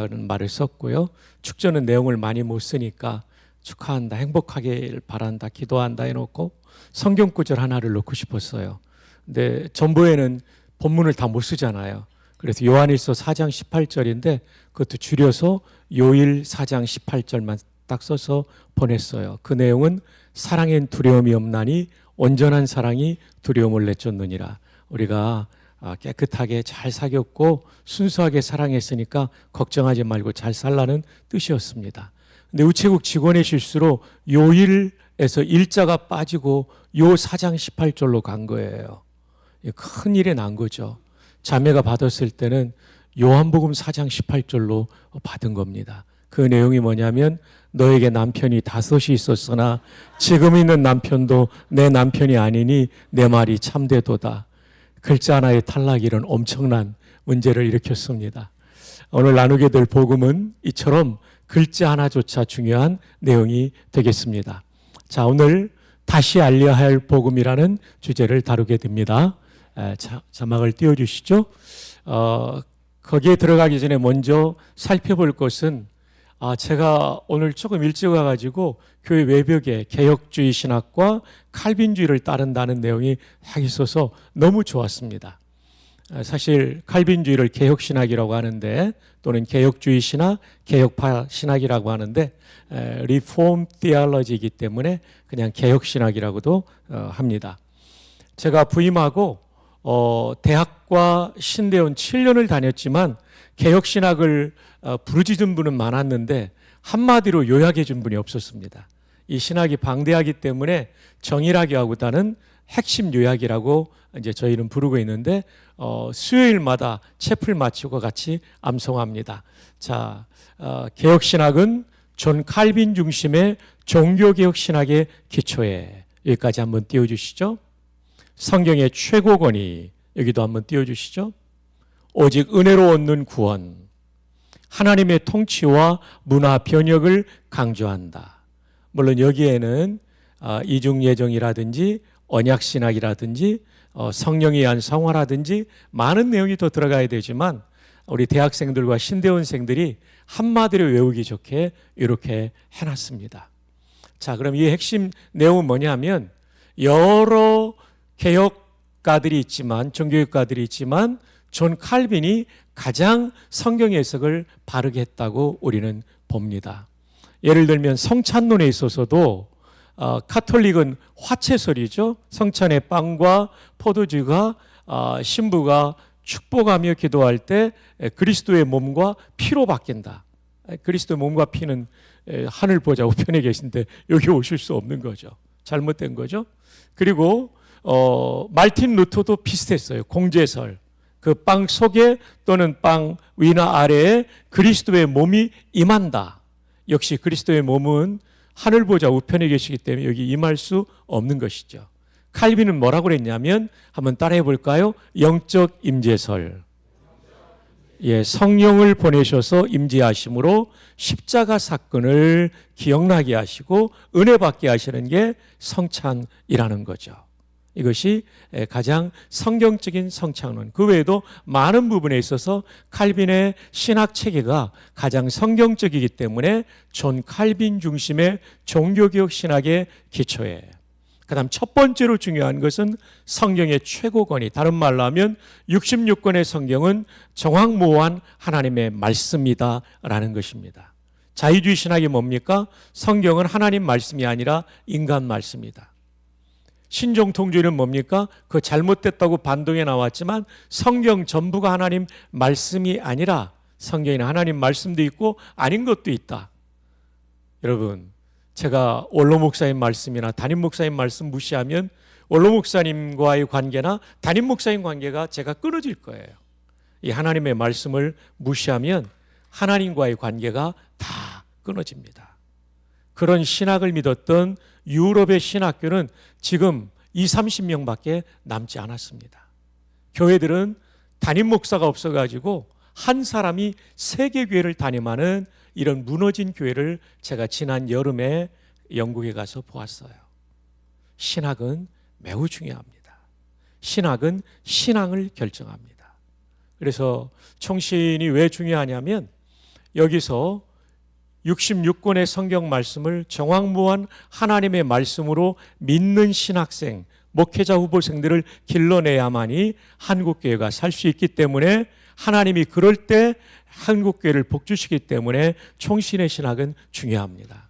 라는 말을 썼고요. 축전은 내용을 많이 못 쓰니까 축하한다, 행복하길 바란다, 기도한다 해놓고 성경 구절 하나를 넣고 싶었어요. 근데 전부에는 본문을 다 못 쓰잖아요. 그래서 요한일서 4장 18절인데 그것도 줄여서 요일 4장 18절만 딱 써서 보냈어요. 그 내용은 사랑엔 두려움이 없나니 온전한 사랑이 두려움을 내쫓느니라. 우리가 깨끗하게 잘 사귀었고 순수하게 사랑했으니까 걱정하지 말고 잘 살라는 뜻이었습니다. 근데 우체국 직원의 실수로 요일에서 일자가 빠지고 요 4장 18절로 간 거예요. 큰 일이 난 거죠. 자매가 받았을 때는 요한복음 4장 18절로 받은 겁니다. 그 내용이 뭐냐면 너에게 남편이 5이 있었으나 지금 있는 남편도 내 남편이 아니니 내 말이 참되도다. 글자 하나의 탈락이란 엄청난 문제를 일으켰습니다. 오늘 나누게 될 복음은 이처럼 글자 하나조차 중요한 내용이 되겠습니다. 자, 오늘 다시 알려야 할 복음이라는 주제를 다루게 됩니다. 자막을 띄워주시죠. 거기에 들어가기 전에 먼저 살펴볼 것은 제가 오늘 조금 일찍 와가지고 교회 외벽에 개혁주의 신학과 칼빈주의를 따른다는 내용이 딱 있어서 너무 좋았습니다. 사실 칼빈주의를 개혁신학이라고 하는데 또는 개혁주의 신학, 개혁파 신학이라고 하는데 리폼 티올로지이기 때문에 그냥 개혁신학이라고도 합니다. 제가 부임하고 대학과 신대원 7년을 다녔지만 개혁신학을 부르짖은 분은 많았는데 한마디로 요약해 준 분이 없었습니다. 이 신학이 방대하기 때문에 정의라기보다는 핵심 요약이라고 이제 저희는 부르고 있는데 수요일마다 채플 마치고 같이 암송합니다. 자, 개혁신학은 존 칼빈 중심의 종교개혁신학의 기초에 여기까지 한번 띄워주시죠. 성경의 최고권위 여기도 한번 띄워주시죠. 오직 은혜로 얻는 구원, 하나님의 통치와 문화 변혁을 강조한다. 물론 여기에는 이중예정이라든지 언약신학이라든지 성령에 의한 성화라든지 많은 내용이 더 들어가야 되지만 우리 대학생들과 신대원생들이 한마디로 외우기 좋게 이렇게 해놨습니다. 자, 그럼 이 핵심 내용은 뭐냐면 여러 개혁가들이 있지만 종교개혁가들이 있지만 존 칼빈이 가장 성경 해석을 바르게 했다고 우리는 봅니다. 예를 들면 성찬론에 있어서도 카톨릭은 화채설이죠. 성찬의 빵과 포도주가 신부가 축복하며 기도할 때 그리스도의 몸과 피로 바뀐다. 그리스도의 몸과 피는 하늘 보좌 우편에 계신데 여기 오실 수 없는 거죠. 잘못된 거죠. 그리고 말틴 루터도 비슷했어요. 공제설. 그 빵 속에 또는 빵 위나 아래에 그리스도의 몸이 임한다. 역시 그리스도의 몸은 하늘 보좌 우편에 계시기 때문에 여기 임할 수 없는 것이죠. 칼빈은 뭐라고 그랬냐면 한번 따라해 볼까요? 영적 임재설. 성령을 보내셔서 임재하심으로 십자가 사건을 기억나게 하시고 은혜 받게 하시는 게 성찬이라는 거죠. 이것이 가장 성경적인 성찬론. 그 외에도 많은 부분에 있어서 칼빈의 신학 체계가 가장 성경적이기 때문에 존 칼빈 중심의 종교개혁 신학의 기초예요. 그 다음 첫 번째로 중요한 것은 성경의 최고권위. 다른 말로 하면 66권의 성경은 정확무오한 하나님의 말씀이다라는 것입니다. 자유주의 신학이 뭡니까? 성경은 하나님 말씀이 아니라 인간 말씀이다. 신정통주의는 뭡니까? 그 잘못됐다고 반동에 나왔지만 성경 전부가 하나님 말씀이 아니라 성경에는 하나님 말씀도 있고 아닌 것도 있다. 여러분, 제가 원로 목사님 말씀이나 담임 목사님 말씀 무시하면 원로 목사님과의 관계나 담임 목사님 관계가 제가 끊어질 거예요. 이 하나님의 말씀을 무시하면 하나님과의 관계가 다 끊어집니다. 그런 신학을 믿었던 유럽의 신학교는 지금 20-30명밖에 남지 않았습니다. 교회들은 담임 목사가 없어가지고 한 사람이 세계교회를 담임하는 이런 무너진 교회를 제가 지난 여름에 영국에 가서 보았어요. 신학은 매우 중요합니다. 신학은 신앙을 결정합니다. 그래서 총신이 왜 중요하냐면 여기서 66권의 성경 말씀을 정확무한 하나님의 말씀으로 믿는 신학생, 목회자 후보생들을 길러내야만이 한국교회가 살 수 있기 때문에, 하나님이 그럴 때 한국교회를 복주시기 때문에 총신의 신학은 중요합니다.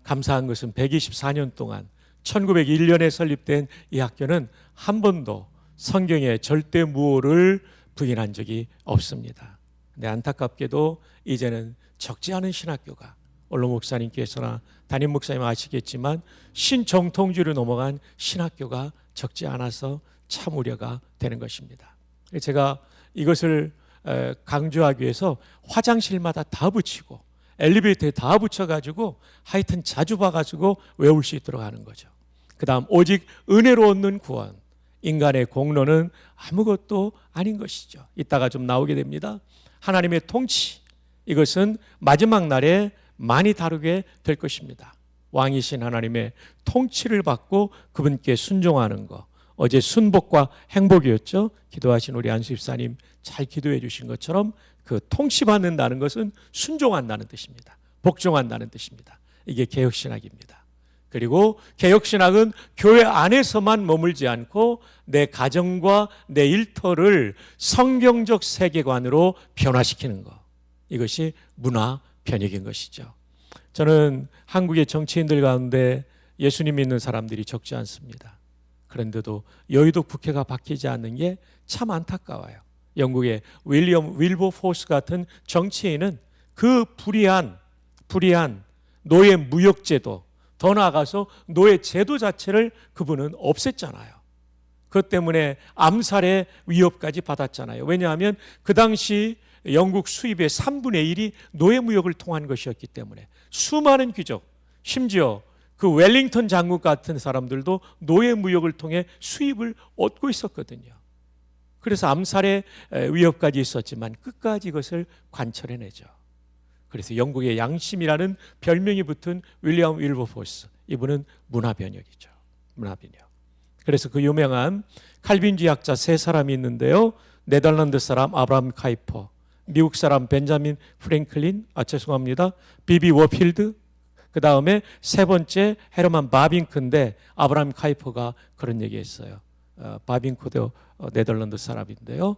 감사한 것은 124년 동안 1901년에 설립된 이 학교는 한 번도 성경의 절대무오를 부인한 적이 없습니다. 근데 안타깝게도 이제는 적지 않은 신학교가, 원로 목사님께서나 담임 목사님 아시겠지만 신정통주로 넘어간 신학교가 적지 않아서 참 우려가 되는 것입니다. 제가 이것을 강조하기 위해서 화장실마다 다 붙이고 엘리베이터에 다 붙여가지고 하여튼 자주 봐가지고 외울 수 있도록 하는 거죠. 그 다음 오직 은혜로 얻는 구원, 인간의 공로는 아무것도 아닌 것이죠. 이따가 좀 나오게 됩니다. 하나님의 통치, 이것은 마지막 날에 많이 다루게 될 것입니다. 왕이신 하나님의 통치를 받고 그분께 순종하는 것, 어제 순복과 행복이었죠. 기도하신 우리 안수 집사님 잘 기도해 주신 것처럼 그 통치받는다는 것은 순종한다는 뜻입니다. 복종한다는 뜻입니다. 이게 개혁신학입니다. 그리고 개혁신학은 교회 안에서만 머물지 않고 내 가정과 내 일터를 성경적 세계관으로 변화시키는 것, 이것이 문화 변혁인 것이죠. 저는 한국의 정치인들 가운데 예수님 믿는 사람들이 적지 않습니다. 그런데도 여의도 국회가 바뀌지 않는 게 참 안타까워요. 영국의 윌리엄 윌버포스 같은 정치인은 그 불의한 노예 무역제도, 더 나아가서 노예 제도 자체를 그분은 없앴잖아요. 그것 때문에 암살의 위협까지 받았잖아요. 왜냐하면 그 당시 영국 수입의 3분의 1이 노예 무역을 통한 것이었기 때문에 수많은 귀족, 심지어 그 웰링턴 장군 같은 사람들도 노예 무역을 통해 수입을 얻고 있었거든요. 그래서 암살의 위협까지 있었지만 끝까지 이것을 관철해내죠. 그래서 영국의 양심이라는 별명이 붙은 윌리엄 윌버포스, 이분은 문화변혁이죠. 문화변혁. 그래서 그 유명한 칼빈주의학자 세 사람이 있는데요. 네덜란드 사람 아브라함 카이퍼, 미국 사람 벤자민 프랭클린, 비비 워필드, 그 다음에 세 번째 헤르만 바빙크인데 아브라함 카이퍼가 그런 얘기했어요. 바빙크도 네덜란드 사람인데요.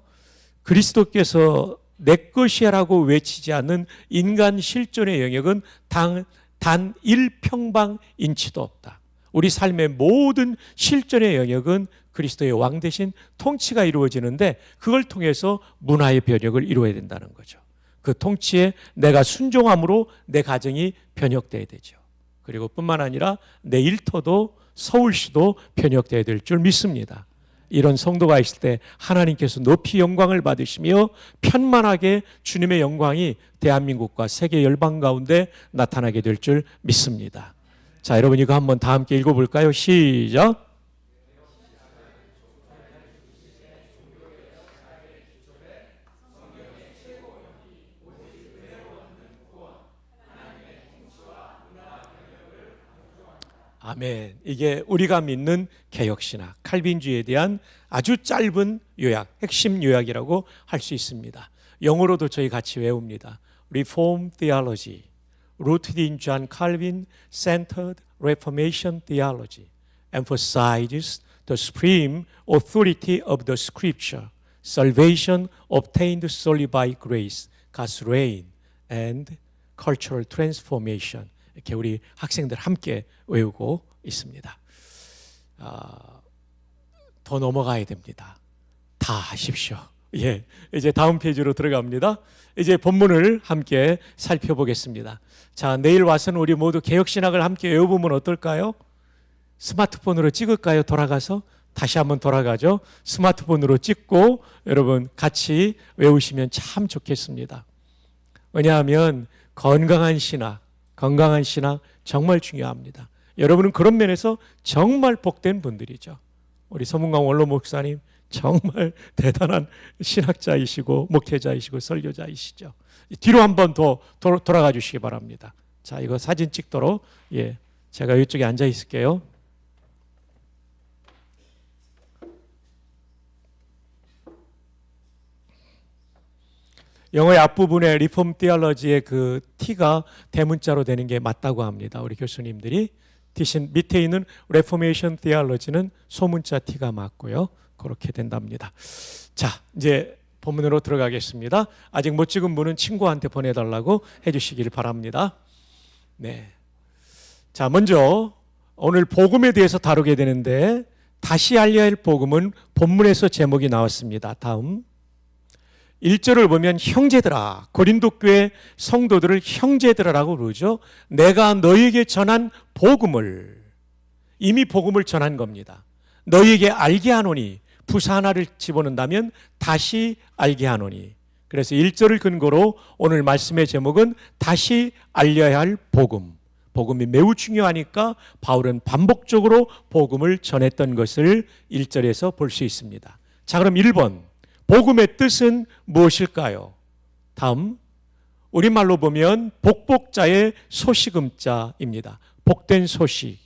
그리스도께서 내 것이야라고 외치지 않는 인간 실존의 영역은 단 1평방인치도 없다. 우리 삶의 모든 실존의 영역은 그리스도의 왕 대신 통치가 이루어지는데 그걸 통해서 문화의 변혁을 이루어야 된다는 거죠. 그 통치에 내가 순종함으로 내 가정이 변혁돼야 되죠. 그리고 뿐만 아니라 내 일터도 서울시도 변혁돼야 될 줄 믿습니다. 이런 성도가 있을 때 하나님께서 높이 영광을 받으시며 편만하게 주님의 영광이 대한민국과 세계 열방 가운데 나타나게 될 줄 믿습니다. 자, 여러분 이거 한번 다 함께 읽어볼까요? 시작. 아멘. 이게 우리가 믿는 개혁신학, 칼빈주의에 대한 아주 짧은 요약, 핵심 요약이라고 할 수 있습니다. 영어로도 저희 같이 외웁니다. Reformed Theology, rooted in John Calvin-centered Reformation theology, emphasizes the supreme authority of the Scripture, salvation obtained solely by grace, God's reign, and cultural transformation. 이렇게 우리 학생들 함께 외우고 있습니다. 더 넘어가야 됩니다. 다 하십시오. 예, 이제 다음 페이지로 들어갑니다. 이제 본문을 함께 살펴보겠습니다. 자, 내일 와서는 우리 모두 개혁신학을 함께 외워보면 어떨까요? 스마트폰으로 찍을까요? 돌아가서 다시 한번 돌아가죠. 스마트폰으로 찍고 여러분 같이 외우시면 참 좋겠습니다. 왜냐하면 건강한 신학 정말 중요합니다. 여러분은 그런 면에서 정말 복된 분들이죠. 우리 서문강 원로 목사님 정말 대단한 신학자이시고 목회자이시고 설교자이시죠. 뒤로 한번 더 돌아가 주시기 바랍니다. 자, 이거 사진 찍도록, 예, 제가 이쪽에 앉아 있을게요. 영어의 앞부분에 Reform Theology의 그 T가 대문자로 되는 게 맞다고 합니다. 우리 교수님들이. 대신 밑에 있는 Reformation Theology는 소문자 T가 맞고요. 그렇게 된답니다. 자, 이제 본문으로 들어가겠습니다. 아직 못 찍은 분은 친구한테 보내달라고 해주시길 바랍니다. 네. 자, 먼저 오늘 복음에 대해서 다루게 되는데 다시 알려야 할 복음은 본문에서 제목이 나왔습니다. 다음 1절을 보면 형제들아, 고린도 교회 성도들을 형제들아라고 부르죠. 내가 너희에게 전한 복음을, 이미 복음을 전한 겁니다. 너희에게 알게 하노니, 부사 하나를 집어넣는다면 다시 알게 하노니. 그래서 1절을 근거로 오늘 말씀의 제목은 다시 알려야 할 복음. 복음이 매우 중요하니까 바울은 반복적으로 복음을 전했던 것을 1절에서 볼 수 있습니다. 자, 그럼 1번 복음의 뜻은 무엇일까요? 다음 우리말로 보면 복복자의 소식음자입니다. 복된 소식.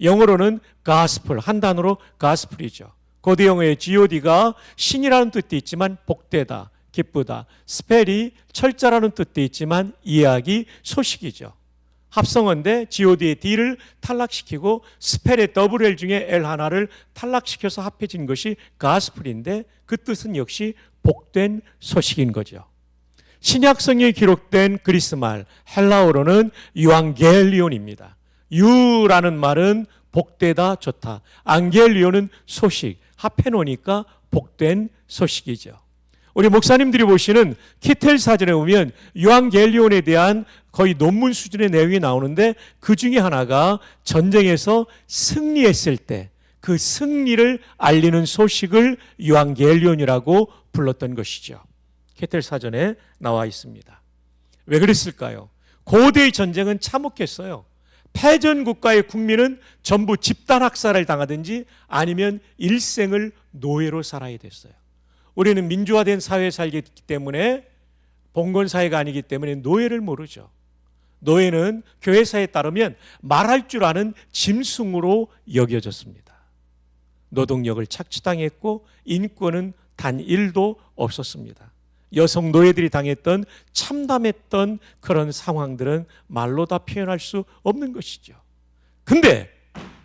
영어로는 gospel, 한 단어로 gospel이죠. 고대 영어의 god가 신이라는 뜻도 있지만 복되다, 기쁘다. 스펠이 철자라는 뜻도 있지만 이야기, 소식이죠. 합성어인데 god의 d를 탈락시키고 스펠의 WL 중에 L 하나를 탈락시켜서 합해진 것이 gospel인데 그 뜻은 역시 복된 소식인 거죠. 신약성경에 기록된 그리스말 헬라어로는 유앙겔리온입니다. 유라는 말은 복되다, 좋다. 앙겔리온은 소식. 합해놓으니까 복된 소식이죠. 우리 목사님들이 보시는 키텔 사전에 보면 유앙겔리온에 대한 거의 논문 수준의 내용이 나오는데 그 중에 하나가 전쟁에서 승리했을 때 그 승리를 알리는 소식을 유앙겔리온이라고 불렀던 것이죠. 키텔 사전에 나와 있습니다. 왜 그랬을까요? 고대의 전쟁은 참혹했어요. 패전 국가의 국민은 전부 집단 학살을 당하든지 아니면 일생을 노예로 살아야 됐어요. 우리는 민주화된 사회에 살기 때문에 봉건사회가 아니기 때문에 노예를 모르죠. 노예는 교회사에 따르면 말할 줄 아는 짐승으로 여겨졌습니다. 노동력을 착취당했고 인권은 단 1도 없었습니다. 여성 노예들이 당했던 참담했던 그런 상황들은 말로 다 표현할 수 없는 것이죠. 근데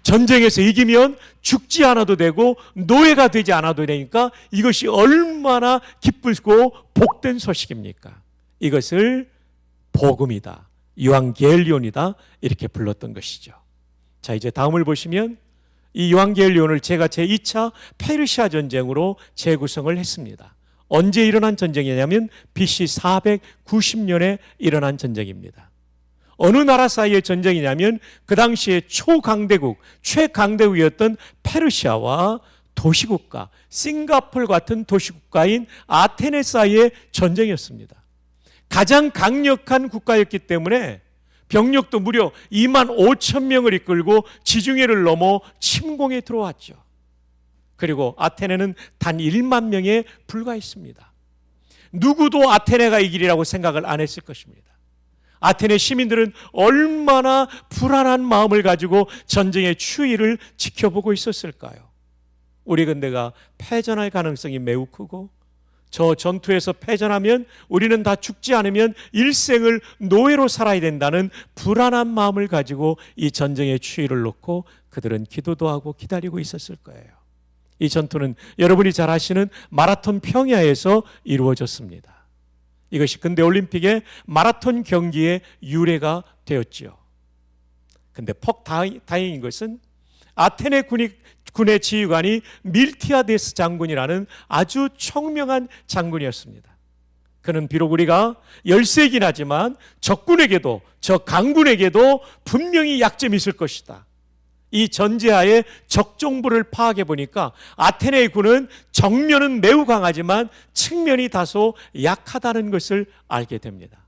전쟁에서 이기면 죽지 않아도 되고 노예가 되지 않아도 되니까 이것이 얼마나 기쁘고 복된 소식입니까? 이것을 복음이다, 유앙겔리온이다 이렇게 불렀던 것이죠. 자, 이제 다음을 보시면 이 유앙겔리온을 제가 제2차 페르시아 전쟁으로 재구성을 했습니다. 언제 일어난 전쟁이냐면 BC 490년에 일어난 전쟁입니다. 어느 나라 사이의 전쟁이냐면 그 당시에 초강대국, 최강대국이었던 페르시아와 도시국가, 싱가폴 같은 도시국가인 아테네 사이의 전쟁이었습니다. 가장 강력한 국가였기 때문에 병력도 무려 2만 5천 명을 이끌고 지중해를 넘어 침공에 들어왔죠. 그리고 아테네는 단 1만 명에 불과했습니다. 누구도 아테네가 이기리라고 생각을 안 했을 것입니다. 아테네 시민들은 얼마나 불안한 마음을 가지고 전쟁의 추이를 지켜보고 있었을까요? 우리 근대가 패전할 가능성이 매우 크고 저 전투에서 패전하면 우리는 다 죽지 않으면 일생을 노예로 살아야 된다는 불안한 마음을 가지고 이 전쟁의 추이를 놓고 그들은 기도도 하고 기다리고 있었을 거예요. 이 전투는 여러분이 잘 아시는 마라톤 평야에서 이루어졌습니다. 이것이 근대 올림픽의 마라톤 경기의 유래가 되었지요. 근데 다행인 것은 아테네 군의 지휘관이 밀티아데스 장군이라는 아주 총명한 장군이었습니다. 그는 비록 우리가 10세긴 하지만 적군에게도, 저 강군에게도 분명히 약점이 있을 것이다. 이 전제하에 적정부를 파악해 보니까 아테네의 군은 정면은 매우 강하지만 측면이 다소 약하다는 것을 알게 됩니다.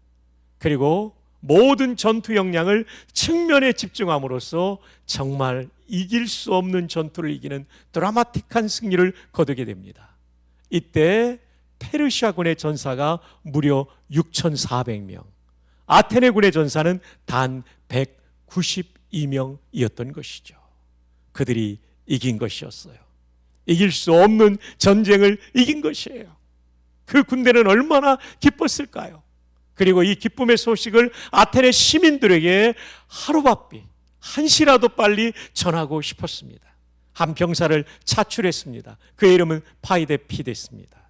그리고 모든 전투 역량을 측면에 집중함으로써 정말 이길 수 없는 전투를 이기는 드라마틱한 승리를 거두게 됩니다. 이때 페르시아군의 전사가 무려 6,400명, 아테네군의 전사는 단 192명이었던 것이죠. 그들이 이긴 것이었어요. 이길 수 없는 전쟁을 이긴 것이에요. 그 군대는 얼마나 기뻤을까요? 그리고 이 기쁨의 소식을 아테네 시민들에게 하루바삐 한시라도 빨리 전하고 싶었습니다. 한 병사를 차출했습니다. 그의 이름은 파이데피데스입니다.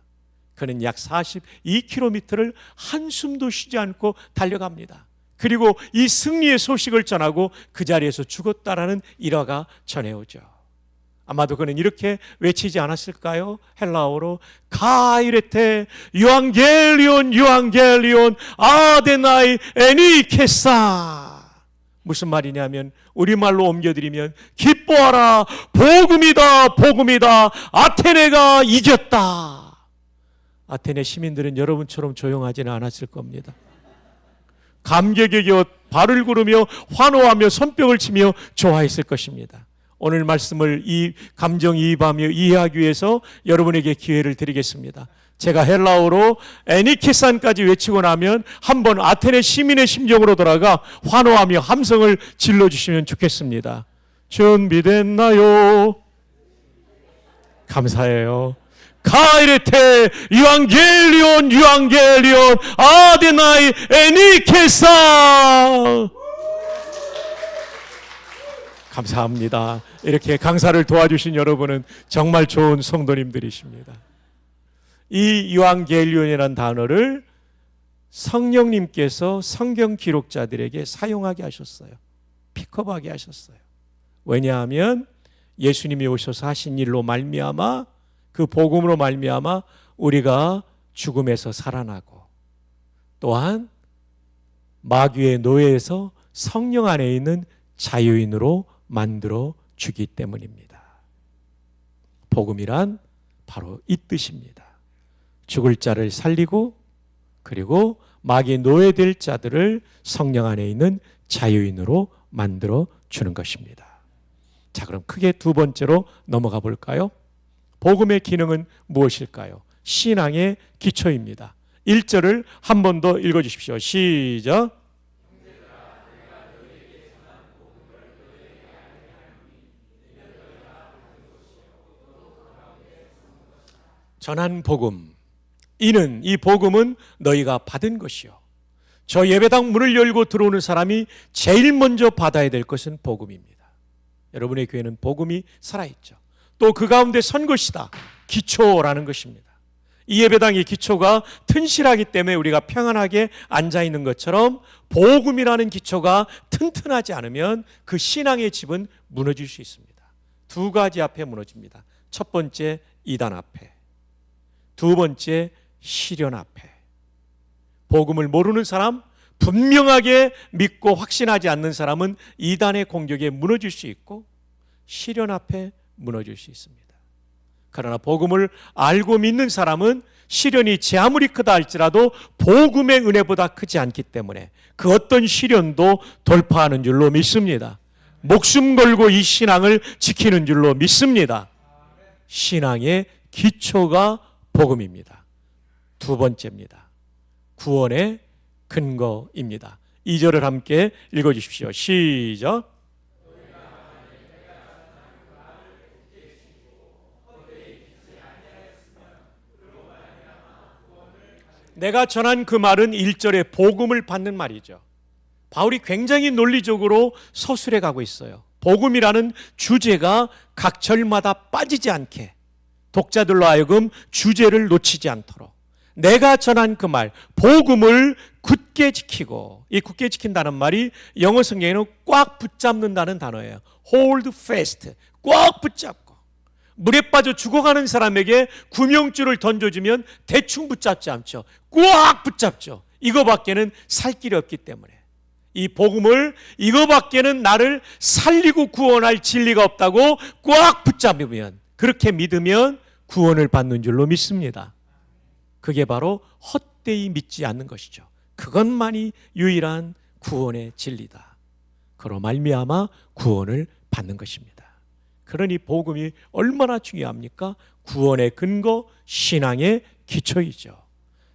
그는 약 42km를 한숨도 쉬지 않고 달려갑니다. 그리고 이 승리의 소식을 전하고 그 자리에서 죽었다라는 일화가 전해오죠. 아마도 그는 이렇게 외치지 않았을까요? 헬라어로 가이레테 유앙겔리온 유앙겔리온 아데나이 에니케사. 무슨 말이냐면 우리말로 옮겨드리면 기뻐하라, 복음이다, 복음이다, 아테네가 이겼다. 아테네 시민들은 여러분처럼 조용하지는 않았을 겁니다. 감격에 겨 발을 구르며 환호하며 손뼉을 치며 좋아했을 것입니다. 오늘 말씀을 이 감정이입하며 이해하기 위해서 여러분에게 기회를 드리겠습니다. 제가 헬라어로 에니케산까지 외치고 나면 한번 아테네 시민의 심정으로 돌아가 환호하며 함성을 질러주시면 좋겠습니다. 준비됐나요? 감사해요. 가이레테 유앙겔리온 유앙겔리온 아데나이 에니케사. 감사합니다. 이렇게 강사를 도와주신 여러분은 정말 좋은 성도님들이십니다. 이 유앙겔리온이라는 단어를 성령님께서 성경 기록자들에게 사용하게 하셨어요. 픽업하게 하셨어요. 왜냐하면 예수님이 오셔서 하신 일로 말미암아, 그 복음으로 말미암아 우리가 죽음에서 살아나고 또한 마귀의 노예에서 성령 안에 있는 자유인으로 만들어 주기 때문입니다. 복음이란 바로 이 뜻입니다. 죽을 자를 살리고 그리고 마귀의 노예될 자들을 성령 안에 있는 자유인으로 만들어 주는 것입니다. 자, 그럼 크게 두 번째로 넘어가 볼까요? 복음의 기능은 무엇일까요? 신앙의 기초입니다. 1절을 한 번 더 읽어주십시오. 시작. 전한 복음, 이는 이 복음은 너희가 받은 것이요. 저 예배당 문을 열고 들어오는 사람이 제일 먼저 받아야 될 것은 복음입니다. 여러분의 교회는 복음이 살아있죠. 또 그 가운데 선 것이다. 기초라는 것입니다. 이 예배당의 기초가 튼실하기 때문에 우리가 평안하게 앉아있는 것처럼 복음이라는 기초가 튼튼하지 않으면 그 신앙의 집은 무너질 수 있습니다. 두 가지 앞에 무너집니다. 첫 번째 이단 앞에, 두 번째 시련 앞에. 복음을 모르는 사람, 분명하게 믿고 확신하지 않는 사람은 이단의 공격에 무너질 수 있고 시련 앞에 무너질 수 있습니다. 그러나 복음을 알고 믿는 사람은 시련이 제 아무리 크다 할지라도 복음의 은혜보다 크지 않기 때문에 그 어떤 시련도 돌파하는 줄로 믿습니다. 목숨 걸고 이 신앙을 지키는 줄로 믿습니다. 신앙의 기초가 복음입니다. 두 번째입니다. 구원의 근거입니다. 2절을 함께 읽어주십시오. 시작. 내가 전한 그 말은 1절에 복음을 받는 말이죠. 바울이 굉장히 논리적으로 서술해 가고 있어요. 복음이라는 주제가 각 절마다 빠지지 않게 독자들로 하여금 주제를 놓치지 않도록 내가 전한 그 말, 복음을 굳게 지키고, 이 굳게 지킨다는 말이 영어 성경에는 꽉 붙잡는다는 단어예요. hold fast, 꽉 붙잡고. 물에 빠져 죽어가는 사람에게 구명줄을 던져주면 대충 붙잡지 않죠. 꽉 붙잡죠. 이거밖에는 살 길이 없기 때문에. 이 복음을, 이거밖에는 나를 살리고 구원할 진리가 없다고 꽉 붙잡으면, 그렇게 믿으면 구원을 받는 줄로 믿습니다. 그게 바로 헛되이 믿지 않는 것이죠. 그것만이 유일한 구원의 진리다. 그로 말미암아 구원을 받는 것입니다. 그러니 복음이 얼마나 중요합니까? 구원의 근거, 신앙의 기초이죠.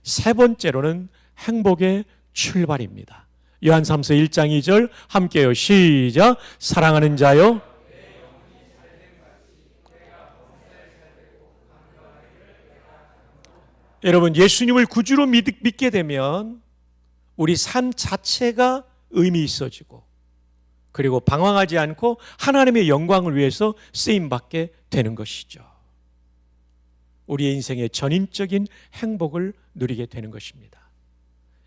세 번째로는 행복의 출발입니다. 요한 3서 1장 2절 함께요. 시작. 사랑하는 자여, 여러분, 예수님을 구주로 믿게 되면 우리 삶 자체가 의미 있어지고, 그리고 방황하지 않고 하나님의 영광을 위해서 쓰임받게 되는 것이죠. 우리의 인생의 전인적인 행복을 누리게 되는 것입니다.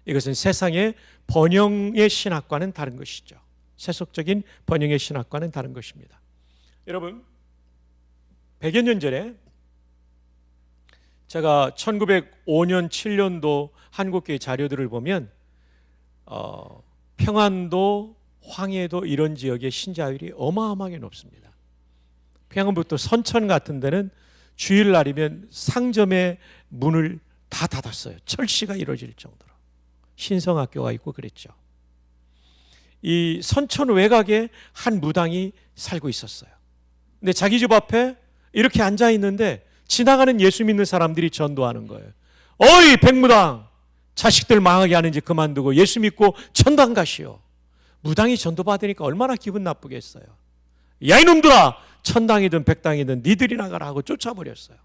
이것은 세상의 번영의 신학과는 다른 것이죠. 세속적인 번영의 신학과는 다른 것입니다. 여러분, 100여 년 전에 제가 1905년, 7년도 한국교회 자료들을 보면 평안도, 황해도 이런 지역의 신자율이 어마어마하게 높습니다. 평안부터 선천 같은 데는 주일날이면 상점의 문을 다 닫았어요. 철시가 이루어질 정도로. 신성학교가 있고 그랬죠. 이 선천 외곽에 한 무당이 살고 있었어요. 근데 자기 집 앞에 이렇게 앉아 있는데 지나가는 예수 믿는 사람들이 전도하는 거예요. 어이 백무당, 자식들 망하게 하는지 그만두고 예수 믿고 천당 가시오. 무당이 전도받으니까 얼마나 기분 나쁘겠어요. 야 이놈들아, 천당이든 백당이든 니들이 나가라 하고 쫓아버렸어요.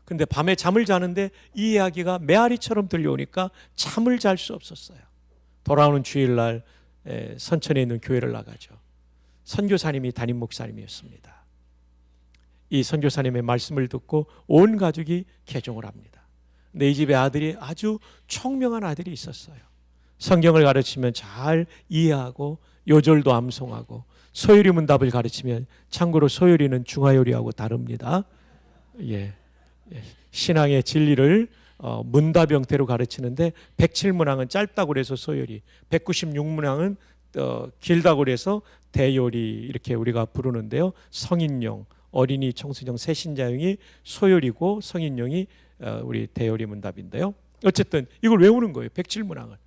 근데 밤에 잠을 자는데 이 이야기가 메아리처럼 들려오니까 잠을 잘 수 없었어요. 돌아오는 주일날 선천에 있는 교회를 나가죠. 선교사님이 담임 목사님이었습니다. 이 선교사님의 말씀을 듣고 온 가족이 개종을 합니다. 근데 이 집에 아들이 아주 총명한 아들이 있었어요. 성경을 가르치면 잘 이해하고 요절도 암송하고, 소요리 문답을 가르치면, 참고로 소요리는 중화요리하고 다릅니다. 신앙의 진리를 문답 형태로 가르치는데 107문항은 짧다고 그래서 소요리, 196문항은 길다고 그래서 대요리 이렇게 우리가 부르는데요. 성인용, 어린이, 청소년, 새신자용이 소요리고 성인용이 우리 대요리 문답인데요. 어쨌든 이걸 외우는 거예요. 107문항을.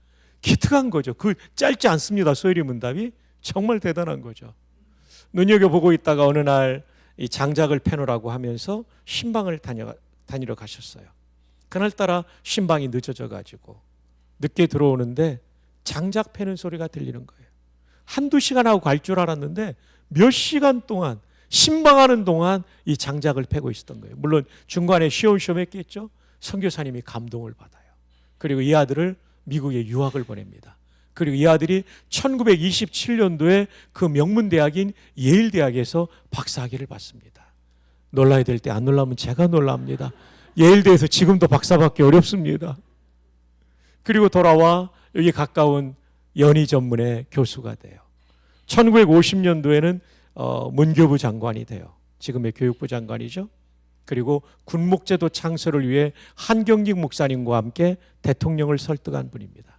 기특한 거죠. 그 짧지 않습니다. 소요리 문답이 정말 대단한 거죠. 눈여겨보고 있다가 어느 날 이 장작을 패놓으라고 하면서 신방을 다니러 가셨어요. 그날따라 신방이 늦어져 가지고 늦게 들어오는데 장작 패는 소리가 들리는 거예요. 한두 시간 하고 갈 줄 알았는데 몇 시간 동안 신방하는 동안 이 장작을 패고 있었던 거예요. 물론 중간에 시험했겠죠. 선교사님이 감동을 받아요. 그리고 이 아들을 미국에 유학을 보냅니다. 그리고 이 아들이 1927년도에 그 명문대학인 예일대학에서 박사학위를 받습니다. 놀라야 될 때 안 놀라면 제가 놀랍니다. 예일대에서 지금도 박사 받기 어렵습니다. 그리고 돌아와 여기 가까운 연희 전문의 교수가 돼요. 1950년도에는 문교부 장관이 돼요. 지금의 교육부 장관이죠. 그리고 군목제도 창설을 위해 한경직 목사님과 함께 대통령을 설득한 분입니다.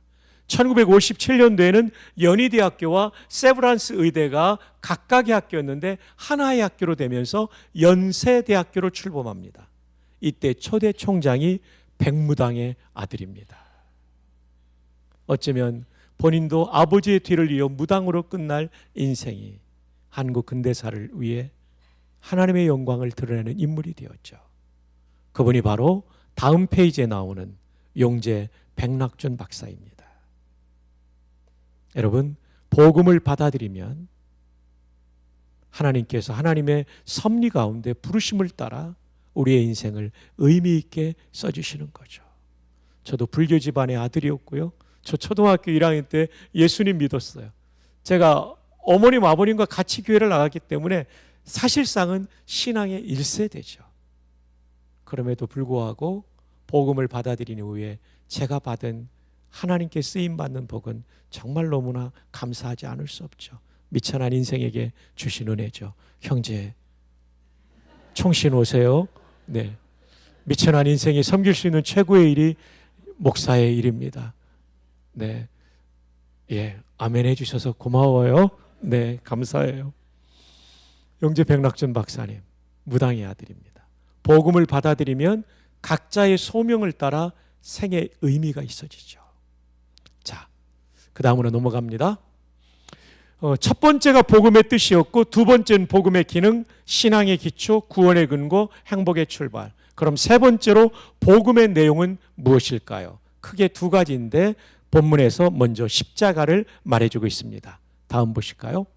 1957년도에는 연희대학교와 세브란스 의대가 각각의 학교였는데 하나의 학교로 되면서 연세대학교로 출범합니다. 이때 초대 총장이 백무당의 아들입니다. 어쩌면 본인도 아버지의 뒤를 이어 무당으로 끝날 인생이 한국 근대사를 위해 하나님의 영광을 드러내는 인물이 되었죠. 그분이 바로 다음 페이지에 나오는 용재 백낙준 박사입니다. 여러분, 복음을 받아들이면 하나님께서 하나님의 섭리 가운데 부르심을 따라 우리의 인생을 의미 있게 써주시는 거죠. 저도 불교 집안의 아들이었고요. 저 초등학교 1학년 때 예수님 믿었어요. 제가 어머님 아버님과 같이 교회를 나갔기 때문에 사실상은 신앙의 1세대죠. 그럼에도 불구하고 복음을 받아들인 후에 제가 받은 하나님께 쓰임받는 복은 정말 너무나 감사하지 않을 수 없죠. 미천한 인생에게 주신 은혜죠. 형제, 총신 오세요. 네, 미천한 인생이 섬길 수 있는 최고의 일이 목사의 일입니다. 네, 아멘 해주셔서 고마워요. 네, 감사해요. 용재 백낙준 박사님, 무당의 아들입니다. 복음을 받아들이면 각자의 소명을 따라 생의 의미가 있어지죠. 자, 그 다음으로 넘어갑니다. 첫 번째가 복음의 뜻이었고, 두 번째는 복음의 기능, 신앙의 기초, 구원의 근거, 행복의 출발. 그럼 세 번째로 복음의 내용은 무엇일까요? 크게 두 가지인데 본문에서 먼저 십자가를 말해주고 있습니다. 다음 보실까요?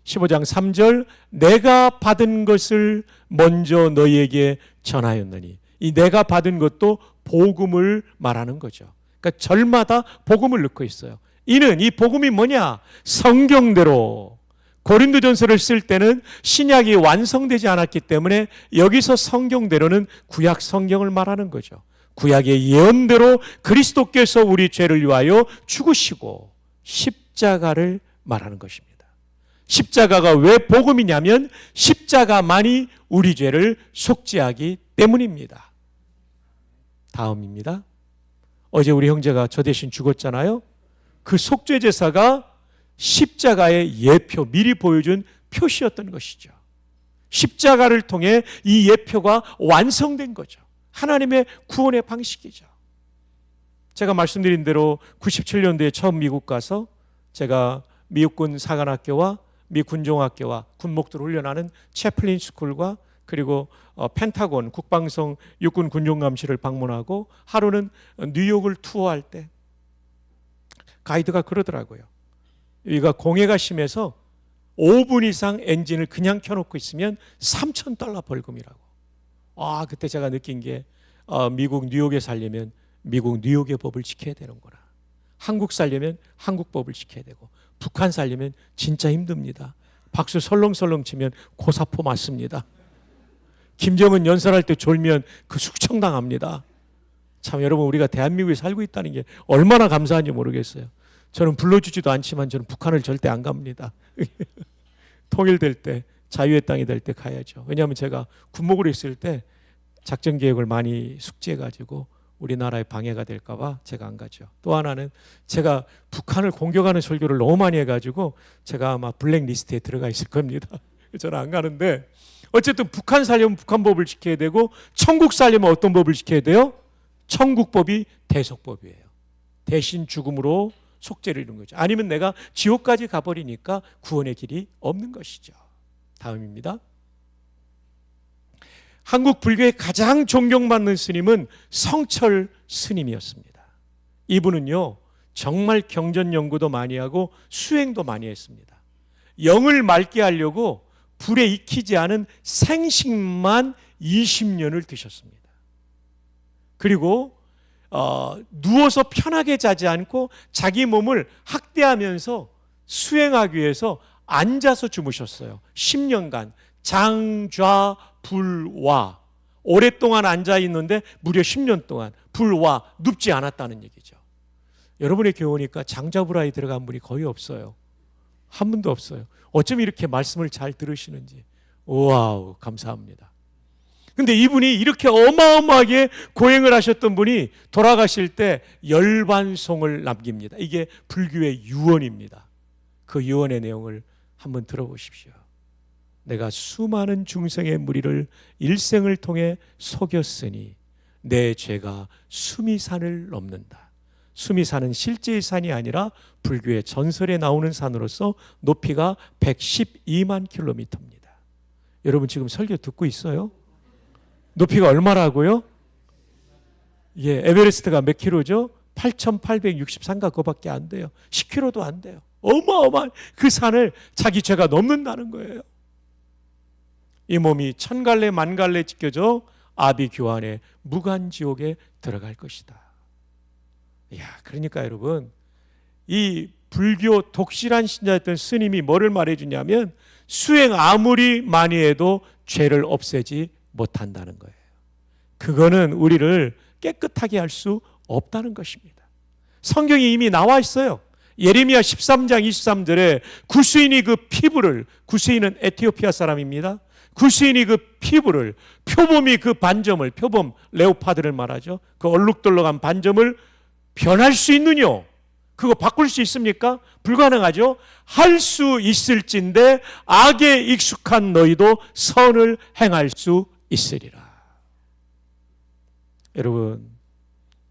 15장 3절, 내가 받은 것을 먼저 너희에게 전하였느니. 이 내가 받은 것도 복음을 말하는 거죠. 그러니까 절마다 복음을 넣고 있어요. 이는 이 복음이 뭐냐? 성경대로. 고린도전서를 쓸 때는 신약이 완성되지 않았기 때문에 여기서 성경대로는 구약 성경을 말하는 거죠. 구약의 예언대로 그리스도께서 우리 죄를 위하여 죽으시고 십자가를 말하는 것입니다. 십자가가 왜 복음이냐면 십자가만이 우리 죄를 속죄하기 때문입니다. 다음입니다. 어제 우리 형제가 저 대신 죽었잖아요. 그 속죄 제사가 십자가의 예표, 미리 보여준 표시였던 것이죠. 십자가를 통해 이 예표가 완성된 거죠. 하나님의 구원의 방식이죠. 제가 말씀드린 대로 97년도에 처음 미국 가서 제가 미국군 사관학교와 미 군종학교와 군목들 훈련하는 채플린 스쿨과 그리고 펜타곤 국방성 육군 군종감시를 방문하고 하루는 뉴욕을 투어할 때 가이드가 그러더라고요. 여기가 공해가 심해서 5분 이상 엔진을 그냥 켜놓고 있으면 $3,000 벌금이라고. 그때 제가 느낀 게 미국 뉴욕에 살려면 미국 뉴욕의 법을 지켜야 되는구나. 한국 살려면 한국 법을 지켜야 되고 북한 살려면 진짜 힘듭니다. 박수 설렁설렁 치면 고사포 맞습니다. 김정은 연설할 때 졸면 그 숙청당합니다. 참 여러분, 우리가 대한민국에 살고 있다는 게 얼마나 감사한지 모르겠어요. 저는 불러주지도 않지만 저는 북한을 절대 안 갑니다. 통일될 때, 자유의 땅이 될 때 가야죠. 왜냐하면 제가 군목으로 있을 때 작전 계획을 많이 숙지해가지고 우리나라에 방해가 될까 봐 제가 안 가죠. 또 하나는 제가 북한을 공격하는 설교를 너무 많이 해가지고 제가 아마 블랙리스트에 들어가 있을 겁니다. 저는 안 가는데 어쨌든 북한 살려면 북한 법을 지켜야 되고 천국 살려면 어떤 법을 지켜야 돼요? 천국법이 대속법이에요. 대신 죽음으로 속죄를 이루는 거죠. 아니면 내가 지옥까지 가버리니까 구원의 길이 없는 것이죠. 다음입니다. 한국 불교의 가장 존경받는 스님은 성철 스님이었습니다. 이분은요, 정말 경전 연구도 많이 하고 수행도 많이 했습니다. 영을 맑게 하려고 불에 익히지 않은 생식만 20년을 드셨습니다. 그리고 누워서 편하게 자지 않고 자기 몸을 학대하면서 수행하기 위해서 앉아서 주무셨어요. 10년간 장좌불와 오랫동안 앉아 있는데 무려 10년 동안 불와 눕지 않았다는 얘기죠. 여러분의 교우니까 장좌불화에 들어간 분이 거의 없어요. 한 분도 없어요. 어쩜 이렇게 말씀을 잘 들으시는지. 와우, 감사합니다. 근데 이분이 이렇게 어마어마하게 고행을 하셨던 분이 돌아가실 때 열반송을 남깁니다. 이게 불교의 유언입니다. 그 유언의 내용을 한번 들어보십시오. 내가 수많은 중생의 무리를 일생을 통해 속였으니 내 죄가 수미산을 넘는다. 수미산은 실제의 산이 아니라 불교의 전설에 나오는 산으로서 높이가 112만 킬로미터입니다. 여러분 지금 설교 듣고 있어요? 높이가 얼마라고요? 에베레스트가 몇 킬로죠? 8,863가 그거밖에 안 돼요. 10킬로도 안 돼요. 어마어마한 그 산을 자기 죄가 넘는다는 거예요. 이 몸이 천갈래 만갈래 찢겨져 아비규환의 무간지옥에 들어갈 것이다. 그러니까 여러분, 이 불교 독실한 신자였던 스님이 뭐를 말해주냐면 수행 아무리 많이 해도 죄를 없애지 못한다는 거예요. 그거는 우리를 깨끗하게 할 수 없다는 것입니다. 성경에 이미 나와 있어요. 예레미야 13장 23절에 구스인이 그 피부를, 구스인은 에티오피아 사람입니다. 구스인이 그 피부를, 표범이 그 반점을, 표범 레오파드를 말하죠. 그 얼룩덜룩한 반점을 변할 수 있느냐? 그거 바꿀 수 있습니까? 불가능하죠. 할 수 있을진데 악에 익숙한 너희도 선을 행할 수 있으리라. 여러분,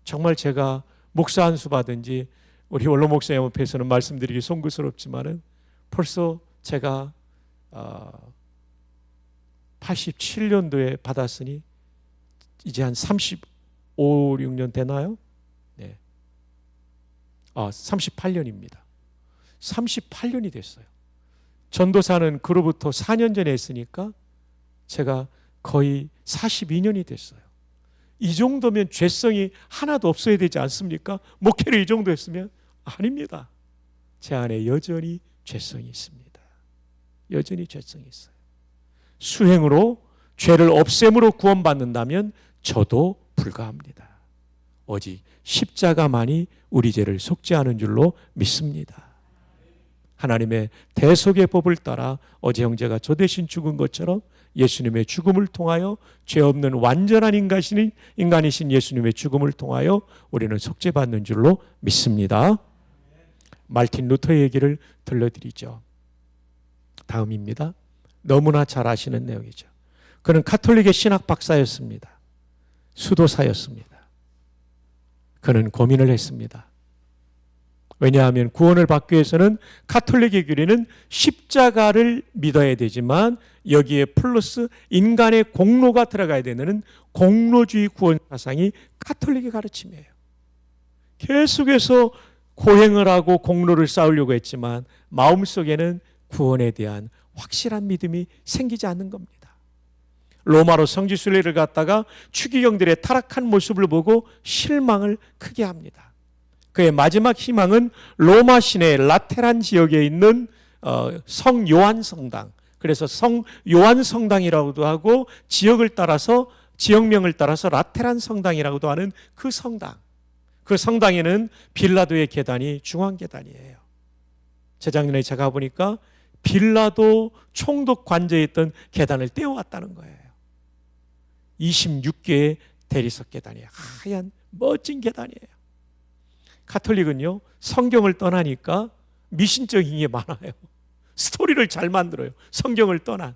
정말 제가 목사 한 수 받은 지 우리 원로 목사님 앞에서는 말씀드리기 송구스럽지만은 벌써 제가 87년도에 받았으니 이제 한 35, 6년 되나요? 네. 38년입니다. 38년이 됐어요. 전도사는 그로부터 4년 전에 했으니까 제가 거의 42년이 됐어요. 이 정도면 죄성이 하나도 없어야 되지 않습니까? 목회를 이 정도 했으면 아닙니다. 제 안에 여전히 죄성이 있습니다. 여전히 죄성이 있어요. 수행으로 죄를 없앰으로 구원받는다면 저도 불가합니다. 오직 십자가만이 우리 죄를 속죄하는 줄로 믿습니다. 하나님의 대속의 법을 따라 어제 형제가 저 대신 죽은 것처럼 예수님의 죽음을 통하여 죄 없는 완전한 인간이신 예수님의 죽음을 통하여 우리는 속죄받는 줄로 믿습니다. 말틴 루터의 얘기를 들려드리죠. 다음입니다. 너무나 잘 아시는 내용이죠. 그는 가톨릭의 신학 박사였습니다. 수도사였습니다. 그는 고민을 했습니다. 왜냐하면 구원을 받기 위해서는 가톨릭의 교리는 십자가를 믿어야 되지만 여기에 플러스 인간의 공로가 들어가야 되는 공로주의 구원 사상이 가톨릭의 가르침이에요. 계속해서 고행을 하고 공로를 쌓으려고 했지만 마음속에는 구원에 대한 확실한 믿음이 생기지 않는 겁니다. 로마로 성지순례를 갔다가 추기경들의 타락한 모습을 보고 실망을 크게 합니다. 그의 마지막 희망은 로마 시내 라테란 지역에 있는 성 요한 성당, 그래서 성 요한 성당이라고도 하고 지역명을 따라서 라테란 성당이라고도 하는 그 성당, 그 성당에는 빌라도의 계단이 중앙 계단이에요. 재작년에 제가 보니까 빌라도 총독 관저에 있던 계단을 떼어왔다는 거예요. 26개의 대리석 계단이에요. 하얀 멋진 계단이에요. 가톨릭은요, 성경을 떠나니까 미신적인 게 많아요. 스토리를 잘 만들어요. 성경을 떠난.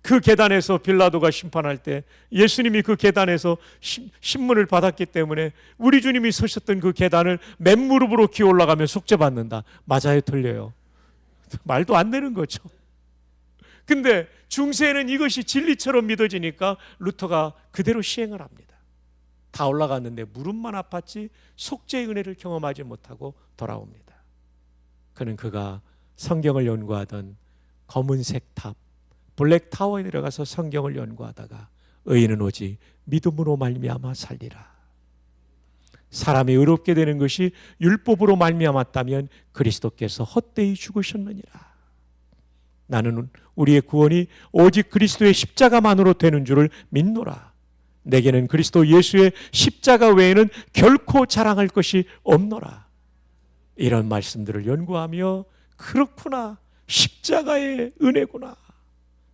그 계단에서 빌라도가 심판할 때 예수님이 그 계단에서 신문을 받았기 때문에 우리 주님이 서셨던 그 계단을 맨무릎으로 기어 올라가면 속죄받는다. 맞아요, 틀려요? 말도 안 되는 거죠. 근데 중세에는 이것이 진리처럼 믿어지니까 루터가 그대로 시행을 합니다. 다 올라갔는데 무릎만 아팠지 속죄의 은혜를 경험하지 못하고 돌아옵니다. 그가 성경을 연구하던 검은색 탑, 블랙 타워에 들어가서 성경을 연구하다가 의인은 오직 믿음으로 말미암아 살리라. 사람이 의롭게 되는 것이 율법으로 말미암았다면 그리스도께서 헛되이 죽으셨느니라. 나는 우리의 구원이 오직 그리스도의 십자가만으로 되는 줄을 믿노라. 내게는 그리스도 예수의 십자가 외에는 결코 자랑할 것이 없노라. 이런 말씀들을 연구하며 그렇구나, 십자가의 은혜구나.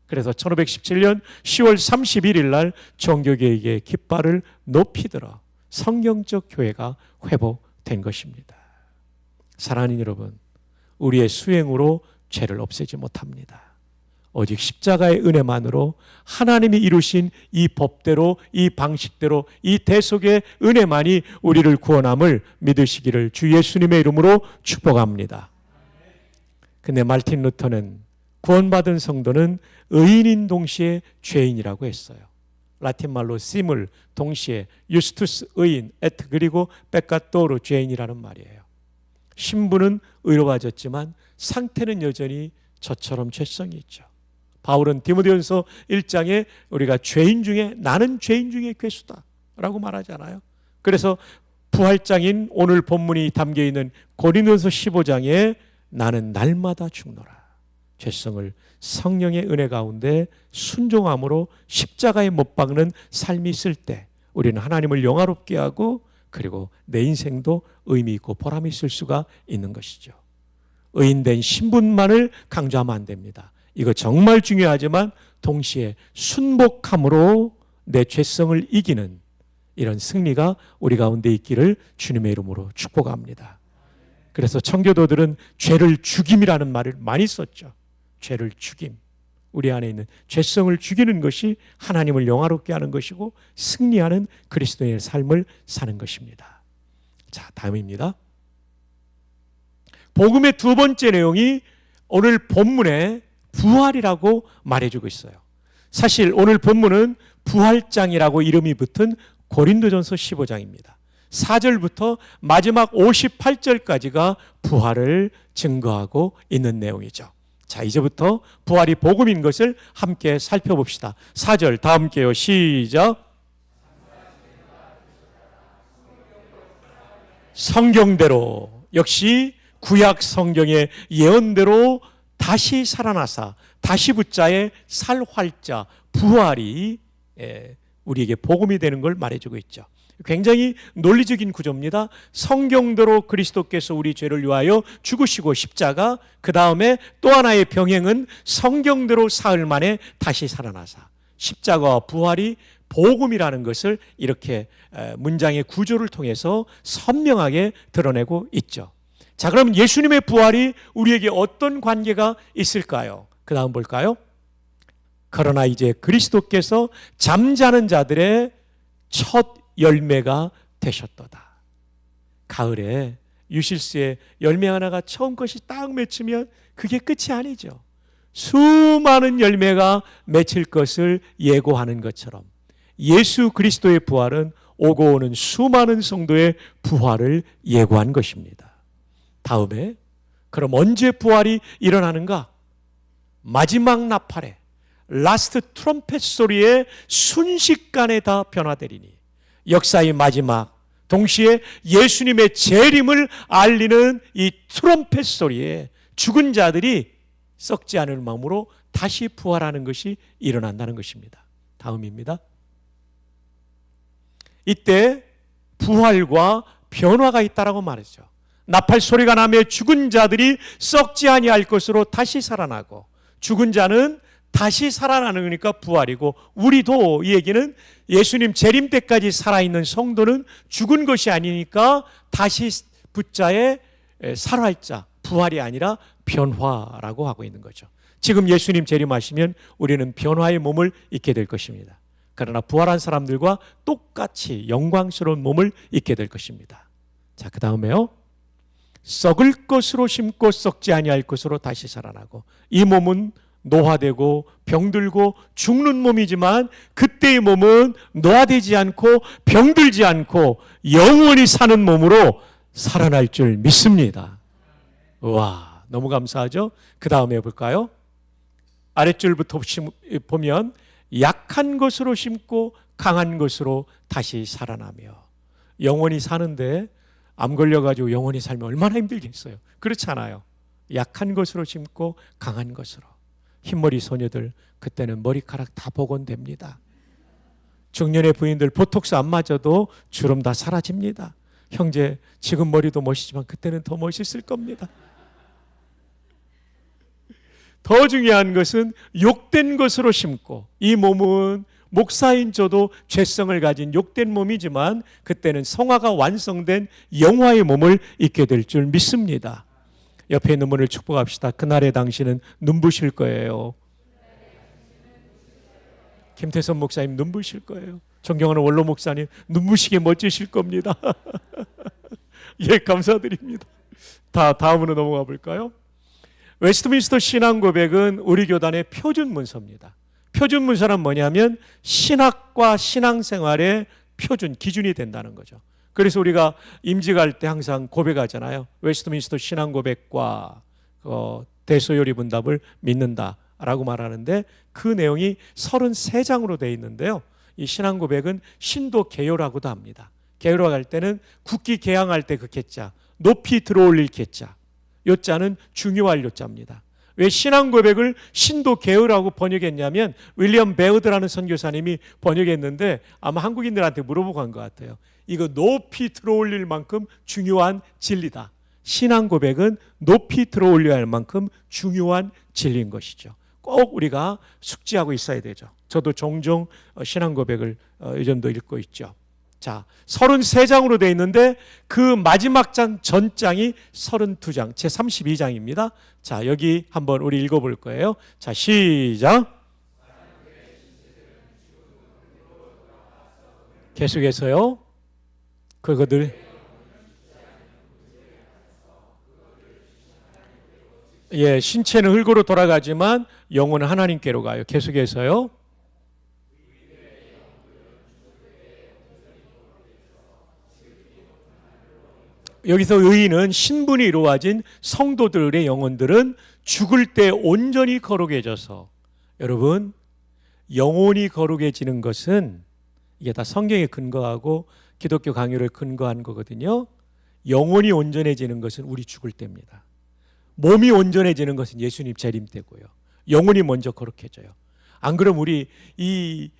그래서 1517년 10월 31일 날 정교계에게 깃발을 높이 들어 성경적 교회가 회복된 것입니다. 사랑하는 여러분, 우리의 수행으로 죄를 없애지 못합니다. 오직 십자가의 은혜만으로 하나님이 이루신 이 법대로, 이 방식대로, 이 대속의 은혜만이 우리를 구원함을 믿으시기를 주 예수님의 이름으로 축복합니다. 근데 말틴 루터는 구원받은 성도는 의인인 동시에 죄인이라고 했어요. 라틴 말로 심을 동시에 유스투스 의인, 에트 그리고 페카토르 죄인이라는 말이에요. 신분은 의로워졌지만 상태는 여전히 저처럼 죄성이 있죠. 바울은 디모데전서 1장에 우리가 죄인 중에 나는 죄인 중에 괴수다라고 말하잖아요. 그래서 부활장인 오늘 본문이 담겨있는 고린도전서 15장에 나는 날마다 죽노라. 죄성을 성령의 은혜 가운데 순종함으로 십자가에 못 박는 삶이 있을 때 우리는 하나님을 영화롭게 하고 그리고 내 인생도 의미 있고 보람이 있을 수가 있는 것이죠. 의인된 신분만을 강조하면 안 됩니다. 이거 정말 중요하지만 동시에 순복함으로 내 죄성을 이기는 이런 승리가 우리 가운데 있기를 주님의 이름으로 축복합니다. 그래서 청교도들은 죄를 죽임이라는 말을 많이 썼죠. 죄를 죽임. 우리 안에 있는 죄성을 죽이는 것이 하나님을 영화롭게 하는 것이고 승리하는 그리스도인의 삶을 사는 것입니다. 자, 다음입니다. 복음의 두 번째 내용이 오늘 본문의 부활이라고 말해주고 있어요. 사실 오늘 본문은 부활장이라고 이름이 붙은 고린도전서 15장입니다. 4절부터 마지막 58절까지가 부활을 증거하고 있는 내용이죠. 자, 이제부터 부활이 복음인 것을 함께 살펴봅시다. 4절 다 함께요. 시작. 성경대로, 역시 구약 성경의 예언대로 다시 살아나사 다시 붙자의 살활자 부활이 우리에게 복음이 되는 걸 말해주고 있죠. 굉장히 논리적인 구조입니다. 성경대로 그리스도께서 우리 죄를 위하여 죽으시고 십자가, 그 다음에 또 하나의 병행은 성경대로 사흘 만에 다시 살아나사 십자가와 부활이 복음이라는 것을 이렇게 문장의 구조를 통해서 선명하게 드러내고 있죠. 자, 그럼 예수님의 부활이 우리에게 어떤 관계가 있을까요? 그 다음 볼까요? 그러나 이제 그리스도께서 잠자는 자들의 첫 열매가 되셨도다. 가을에 유실수에 열매 하나가 처음 것이 딱 맺히면 그게 끝이 아니죠. 수많은 열매가 맺힐 것을 예고하는 것처럼 예수 그리스도의 부활은 오고 오는 수많은 성도의 부활을 예고한 것입니다. 다음에 그럼 언제 부활이 일어나는가? 마지막 나팔에 라스트 트럼펫 소리에 순식간에 다 변화되리니, 역사의 마지막, 동시에 예수님의 재림을 알리는 이 트럼펫 소리에 죽은 자들이 썩지 않을 마음으로 다시 부활하는 것이 일어난다는 것입니다. 다음입니다. 이때 부활과 변화가 있다라고 말했죠. 나팔 소리가 나며 죽은 자들이 썩지 아니할 것으로 다시 살아나고, 죽은 자는 다시 살아나는 거니까 부활이고, 우리도 이 얘기는 예수님 재림 때까지 살아있는 성도는 죽은 것이 아니니까 다시 붙자의 살활자, 부활이 아니라 변화라고 하고 있는 거죠. 지금 예수님 재림하시면 우리는 변화의 몸을 입게 될 것입니다. 그러나 부활한 사람들과 똑같이 영광스러운 몸을 입게 될 것입니다. 자, 그 다음에요. 썩을 것으로 심고 썩지 아니할 것으로 다시 살아나고, 이 몸은 노화되고 병들고 죽는 몸이지만 그때의 몸은 노화되지 않고 병들지 않고 영원히 사는 몸으로 살아날 줄 믿습니다. 와, 너무 감사하죠? 그 다음에 볼까요? 아랫줄부터 보면 약한 것으로 심고 강한 것으로 다시 살아나며, 영원히 사는데 암 걸려가지고 영원히 살면 얼마나 힘들겠어요. 그렇지 않아요. 약한 것으로 심고 강한 것으로. 흰머리 소녀들 그때는 머리카락 다 복원됩니다. 중년의 부인들 보톡스 안 맞아도 주름 다 사라집니다. 형제, 지금 머리도 멋있지만 그때는 더 멋있을 겁니다. 더 중요한 것은 욕된 것으로 심고, 이 몸은 목사인 저도 죄성을 가진 욕된 몸이지만 그때는 성화가 완성된 영화의 몸을 입게 될 줄 믿습니다. 옆에 있는 분을 축복합시다. 그날의 당신은 눈부실 거예요. 김태선 목사님 눈부실 거예요. 존경하는 원로 목사님 눈부시게 멋지실 겁니다. 예, 감사드립니다. 다음으로 넘어가 볼까요? 웨스트민스터 신앙고백은 우리 교단의 표준 문서입니다. 표준 문서란 뭐냐면 신학과 신앙생활의 표준, 기준이 된다는 거죠. 그래서 우리가 임직할 때 항상 고백하잖아요. 웨스트민스터 신앙고백과 대소요리 분답을 믿는다라고 말하는데, 그 내용이 33장으로 되어 있는데요. 이 신앙고백은 신도 개요라고도 합니다. 개요라고 할 때는 국기 개항할 때 그 개자, 높이 들어올릴 개자, 요자는 중요할 요자입니다. 왜 신앙고백을 신도 개요라고 번역했냐면 윌리엄 베어드라는 선교사님이 번역했는데 아마 한국인들한테 물어보고 한 것 같아요. 이거 높이 들어올릴 만큼 중요한 진리다. 신앙고백은 높이 들어올려야 할 만큼 중요한 진리인 것이죠. 꼭 우리가 숙지하고 있어야 되죠. 저도 종종 신앙고백을 요즘도 읽고 있죠. 자, 33장으로 되어 있는데 그 마지막 장 전장이 32장, 제 32장입니다. 자, 여기 한번 우리 읽어볼 거예요. 자, 시작. 계속해서요. 그것들 신체는 흙으로 돌아가지만 영혼은 하나님께로 가요. 계속해서요. 여기서 의인은 신분이 이루어진 성도들의 영혼들은 죽을 때 온전히 거룩해져서, 여러분, 영혼이 거룩해지는 것은 이게 다 성경에 근거하고 기독교 강요를 근거한 거거든요. 영혼이 온전해지는 것은 우리 죽을 때입니다. 몸이 온전해지는 것은 예수님 재림 때고요. 영혼이 먼저 거룩해져요. 안 그러면 우리 이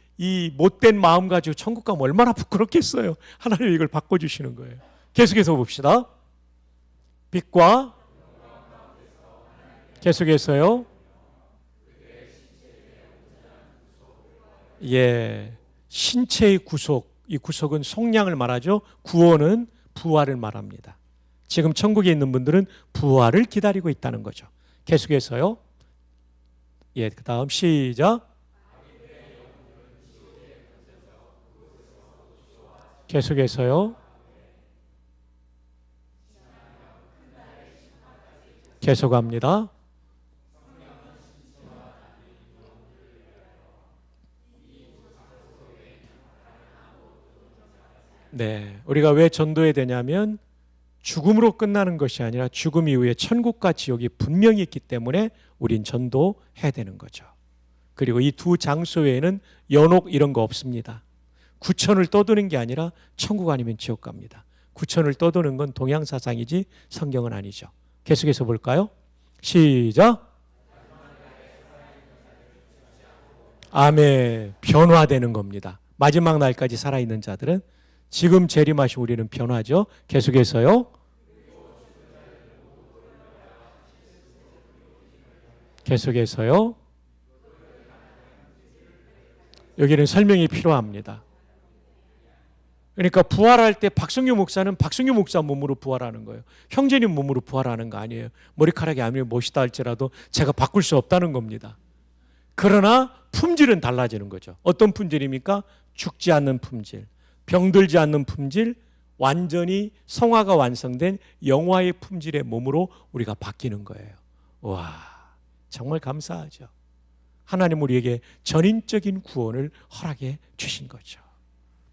못된 마음 가지고 천국 가면 얼마나 부끄럽겠어요. 하나님 이걸 바꿔주시는 거예요. 계속해서 봅시다. 빛과 계속해서요. 신체의 구속. 이 구속은 속량을 말하죠. 구원은 부활을 말합니다. 지금 천국에 있는 분들은 부활을 기다리고 있다는 거죠. 계속해서요. 그 다음 시작. 계속해서요. 계속합니다. 우리가 왜 전도해야 되냐면 죽음으로 끝나는 것이 아니라 죽음 이후에 천국과 지옥이 분명히 있기 때문에 우린 전도해야 되는 거죠. 그리고 이 두 장소 외에는 연옥 이런 거 없습니다. 구천을 떠도는 게 아니라 천국 아니면 지옥 갑니다. 구천을 떠도는 건 동양사상이지 성경은 아니죠. 계속해서 볼까요? 시작. 아멘. 변화되는 겁니다. 마지막 날까지 살아있는 자들은 지금 재림하신 우리는 변화죠. 계속해서요. 계속해서요. 여기는 설명이 필요합니다. 그러니까 부활할 때 박성규 목사는 박성규 목사 몸으로 부활하는 거예요. 형제님 몸으로 부활하는 거 아니에요. 머리카락이 아무리 멋있다 할지라도 제가 바꿀 수 없다는 겁니다. 그러나 품질은 달라지는 거죠. 어떤 품질입니까? 죽지 않는 품질, 병들지 않는 품질, 완전히 성화가 완성된 영화의 품질의 몸으로 우리가 바뀌는 거예요. 와, 정말 감사하죠. 하나님 우리에게 전인적인 구원을 허락해 주신 거죠.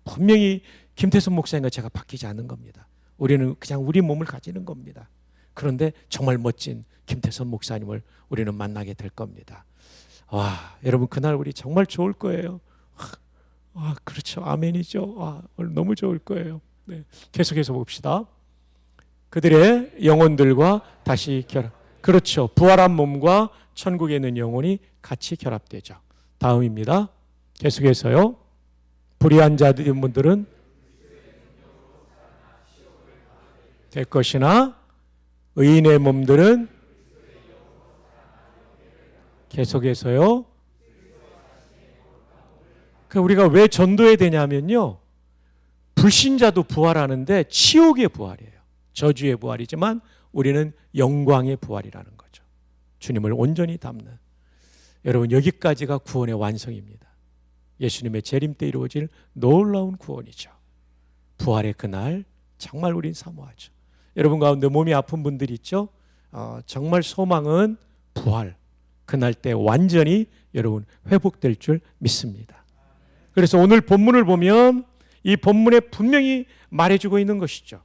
분명히 김태선 목사님과 제가 바뀌지 않는 겁니다. 우리는 그냥 우리 몸을 가지는 겁니다. 그런데 정말 멋진 김태선 목사님을 우리는 만나게 될 겁니다. 와, 여러분 그날 우리 정말 좋을 거예요. 그렇죠. 아멘이죠. 오늘 너무 좋을 거예요. 계속해서 봅시다. 그들의 영혼들과 다시 결합. 그렇죠. 부활한 몸과 천국에 있는 영혼이 같이 결합되죠. 다음입니다. 계속해서요. 불의한 자들은 될 것이나 의인의 몸들은 계속해서요. 우리가 왜 전도해야 되냐면요. 불신자도 부활하는데 치욕의 부활이에요. 저주의 부활이지만 우리는 영광의 부활이라는 거죠. 주님을 온전히 담는. 여러분 여기까지가 구원의 완성입니다. 예수님의 재림 때 이루어질 놀라운 구원이죠. 부활의 그날 정말 우린 사모하죠. 여러분 가운데 몸이 아픈 분들이 있죠. 정말 소망은 부활. 그날 때 완전히 여러분 회복될 줄 믿습니다. 그래서 오늘 본문을 보면 이 본문에 분명히 말해주고 있는 것이죠.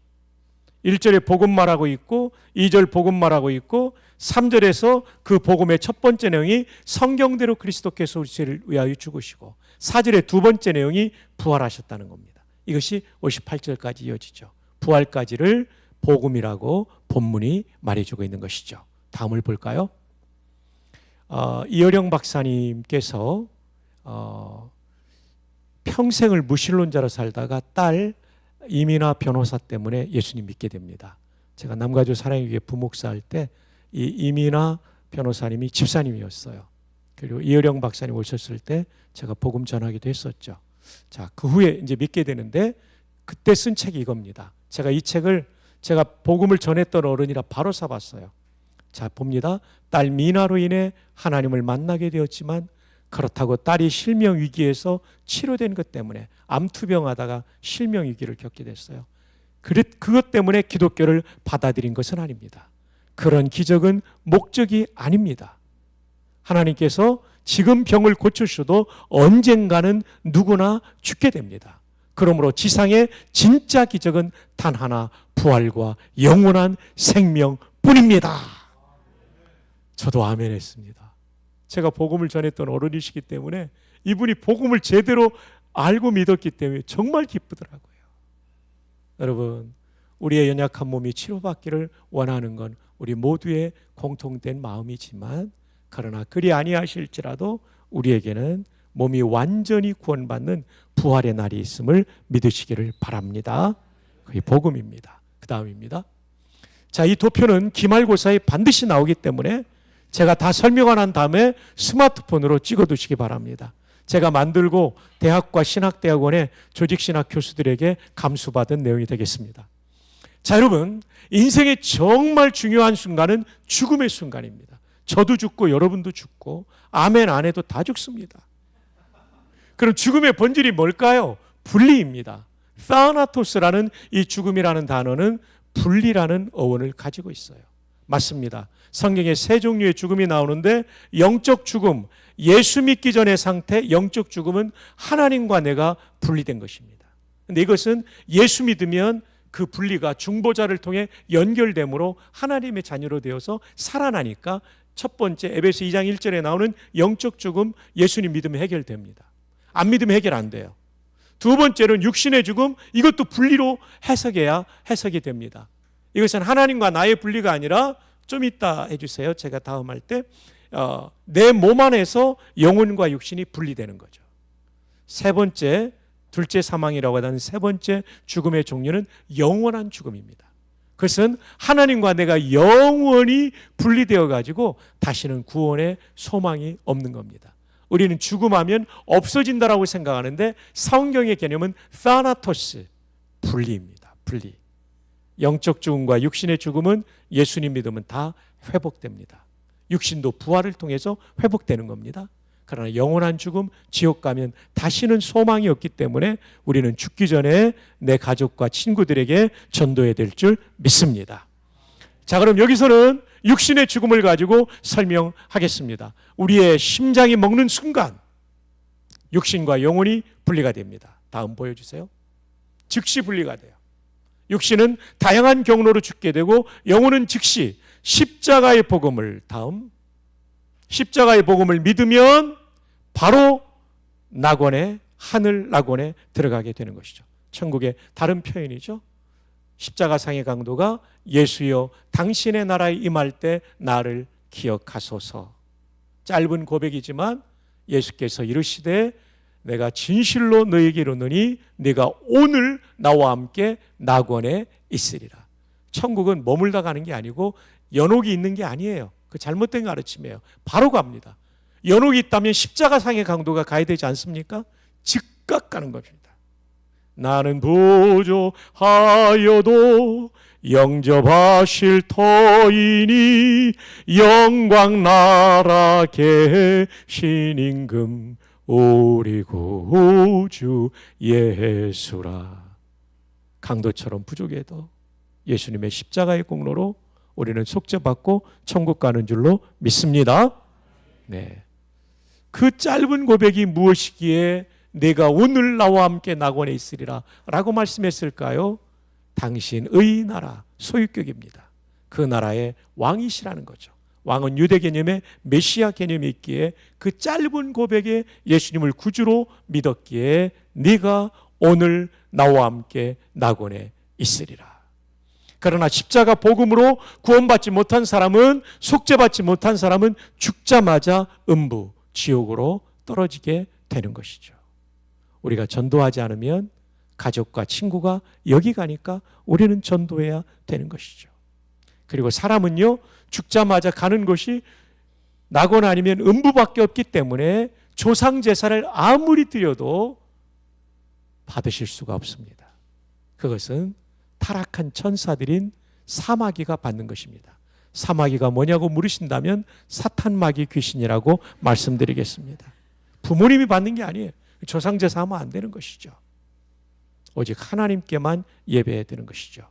1절에 복음 말하고 있고 2절 복음 말하고 있고 3절에서 그 복음의 첫 번째 내용이 성경대로 그리스도께서 우리를 위하여 죽으시고 4절의 두 번째 내용이 부활하셨다는 겁니다. 이것이 58절까지 이어지죠. 부활까지를 복음이라고 본문이 말해주고 있는 것이죠. 다음을 볼까요? 이어령 박사님께서 평생을 무신론자로 살다가 딸 이민아 변호사 때문에 예수님 믿게 됩니다. 제가 남가주 사랑의 교회 부목사 할 때 이 이민아 변호사님이 집사님이었어요. 그리고 이어령 박사님 오셨을 때 제가 복음 전하기도 했었죠. 자, 그 후에 이제 믿게 되는데 그때 쓴 책이 이겁니다. 제가 이 책을 제가 복음을 전했던 어른이라 바로 사봤어요. 자, 봅니다. 딸 미나로 인해 하나님을 만나게 되었지만 그렇다고 딸이 실명 위기에서 치료된 것 때문에 암투병하다가 실명 위기를 겪게 됐어요. 그것 때문에 기독교를 받아들인 것은 아닙니다. 그런 기적은 목적이 아닙니다. 하나님께서 지금 병을 고치셔도 언젠가는 누구나 죽게 됩니다. 그러므로 지상의 진짜 기적은 단 하나, 부활과 영원한 생명뿐입니다. 저도 아멘 했습니다. 제가 복음을 전했던 어른이시기 때문에 이분이 복음을 제대로 알고 믿었기 때문에 정말 기쁘더라고요. 여러분, 우리의 연약한 몸이 치료받기를 원하는 건 우리 모두의 공통된 마음이지만, 그러나 그리 아니하실지라도 우리에게는 몸이 완전히 구원받는 부활의 날이 있음을 믿으시기를 바랍니다. 그게 복음입니다. 그 다음입니다. 자, 이 도표는 기말고사에 반드시 나오기 때문에 제가 다 설명을 한 다음에 스마트폰으로 찍어두시기 바랍니다. 제가 만들고 대학과 신학대학원의 조직신학 교수들에게 감수받은 내용이 되겠습니다. 자, 여러분, 인생의 정말 중요한 순간은 죽음의 순간입니다. 저도 죽고 여러분도 죽고 아멘 안 해도 다 죽습니다. 그럼 죽음의 본질이 뭘까요? 분리입니다. 타나토스라는 이 죽음이라는 단어는 분리라는 어원을 가지고 있어요. 맞습니다. 성경에 세 종류의 죽음이 나오는데, 영적 죽음, 예수 믿기 전의 상태, 영적 죽음은 하나님과 내가 분리된 것입니다. 그런데 이것은 예수 믿으면 그 분리가 중보자를 통해 연결됨으로 하나님의 자녀로 되어서 살아나니까 첫 번째 에베소 2장 1절에 나오는 영적 죽음, 예수님 믿으면 해결됩니다. 안 믿으면 해결 안 돼요. 두 번째는 육신의 죽음, 이것도 분리로 해석해야 해석이 됩니다. 이것은 하나님과 나의 분리가 아니라, 좀 이따 해주세요. 제가 다음 할 때 내 몸 안에서 영혼과 육신이 분리되는 거죠. 세 번째, 둘째 사망이라고 하는 세 번째 죽음의 종류는 영원한 죽음입니다. 그것은 하나님과 내가 영원히 분리되어 가지고 다시는 구원의 소망이 없는 겁니다. 우리는 죽음하면 없어진다라고 생각하는데, 성경의 개념은 타나토스, 분리입니다. 분리. 영적 죽음과 육신의 죽음은 예수님 믿으면 다 회복됩니다. 육신도 부활을 통해서 회복되는 겁니다. 그러나 영원한 죽음, 지옥 가면 다시는 소망이 없기 때문에 우리는 죽기 전에 내 가족과 친구들에게 전도해야 될 줄 믿습니다. 자, 그럼 여기서는 육신의 죽음을 가지고 설명하겠습니다. 우리의 심장이 먹는 순간 육신과 영혼이 분리가 됩니다. 다음 보여주세요. 즉시 분리가 돼요. 육신은 다양한 경로로 죽게 되고, 영혼은 즉시 십자가의 복음을, 다음, 십자가의 복음을 믿으면 바로 낙원에, 하늘 낙원에 들어가게 되는 것이죠. 천국의 다른 표현이죠. 십자가상의 강도가 예수여 당신의 나라에 임할 때 나를 기억하소서. 짧은 고백이지만 예수께서 이르시되 내가 진실로 너에게 이르노니 네가 오늘 나와 함께 낙원에 있으리라. 천국은 머물다 가는 게 아니고 연옥이 있는 게 아니에요. 그 잘못된 가르침이에요. 바로 갑니다. 연옥이 있다면 십자가상의 강도가 가야 되지 않습니까? 즉각 가는 것입니다. 나는 부조하여도 영접하실 터이니 영광 나라 계신 임금 우리 구주 예수라. 강도처럼 부족해도 예수님의 십자가의 공로로 우리는 속죄받고 천국 가는 줄로 믿습니다. 네. 그 짧은 고백이 무엇이기에 내가 오늘 나와 함께 낙원에 있으리라 라고 말씀했을까요? 당신의 나라, 소유격입니다. 그 나라의 왕이시라는 거죠. 왕은 유대 개념에 메시아 개념이 있기에 그 짧은 고백에 예수님을 구주로 믿었기에 네가 오늘 나와 함께 낙원에 있으리라. 그러나 십자가 복음으로 구원받지 못한 사람은, 속죄받지 못한 사람은 죽자마자 음부, 지옥으로 떨어지게 되는 것이죠. 우리가 전도하지 않으면 가족과 친구가 여기 가니까 우리는 전도해야 되는 것이죠. 그리고 사람은요, 죽자마자 가는 곳이 낙원 아니면 음부밖에 없기 때문에 조상 제사를 아무리 드려도 받으실 수가 없습니다. 그것은 타락한 천사들인 사마귀가 받는 것입니다. 사마귀가 뭐냐고 물으신다면 사탄마귀 귀신이라고 말씀드리겠습니다. 부모님이 받는 게 아니에요. 조상 제사하면 안 되는 것이죠. 오직 하나님께만 예배해야 되는 것이죠.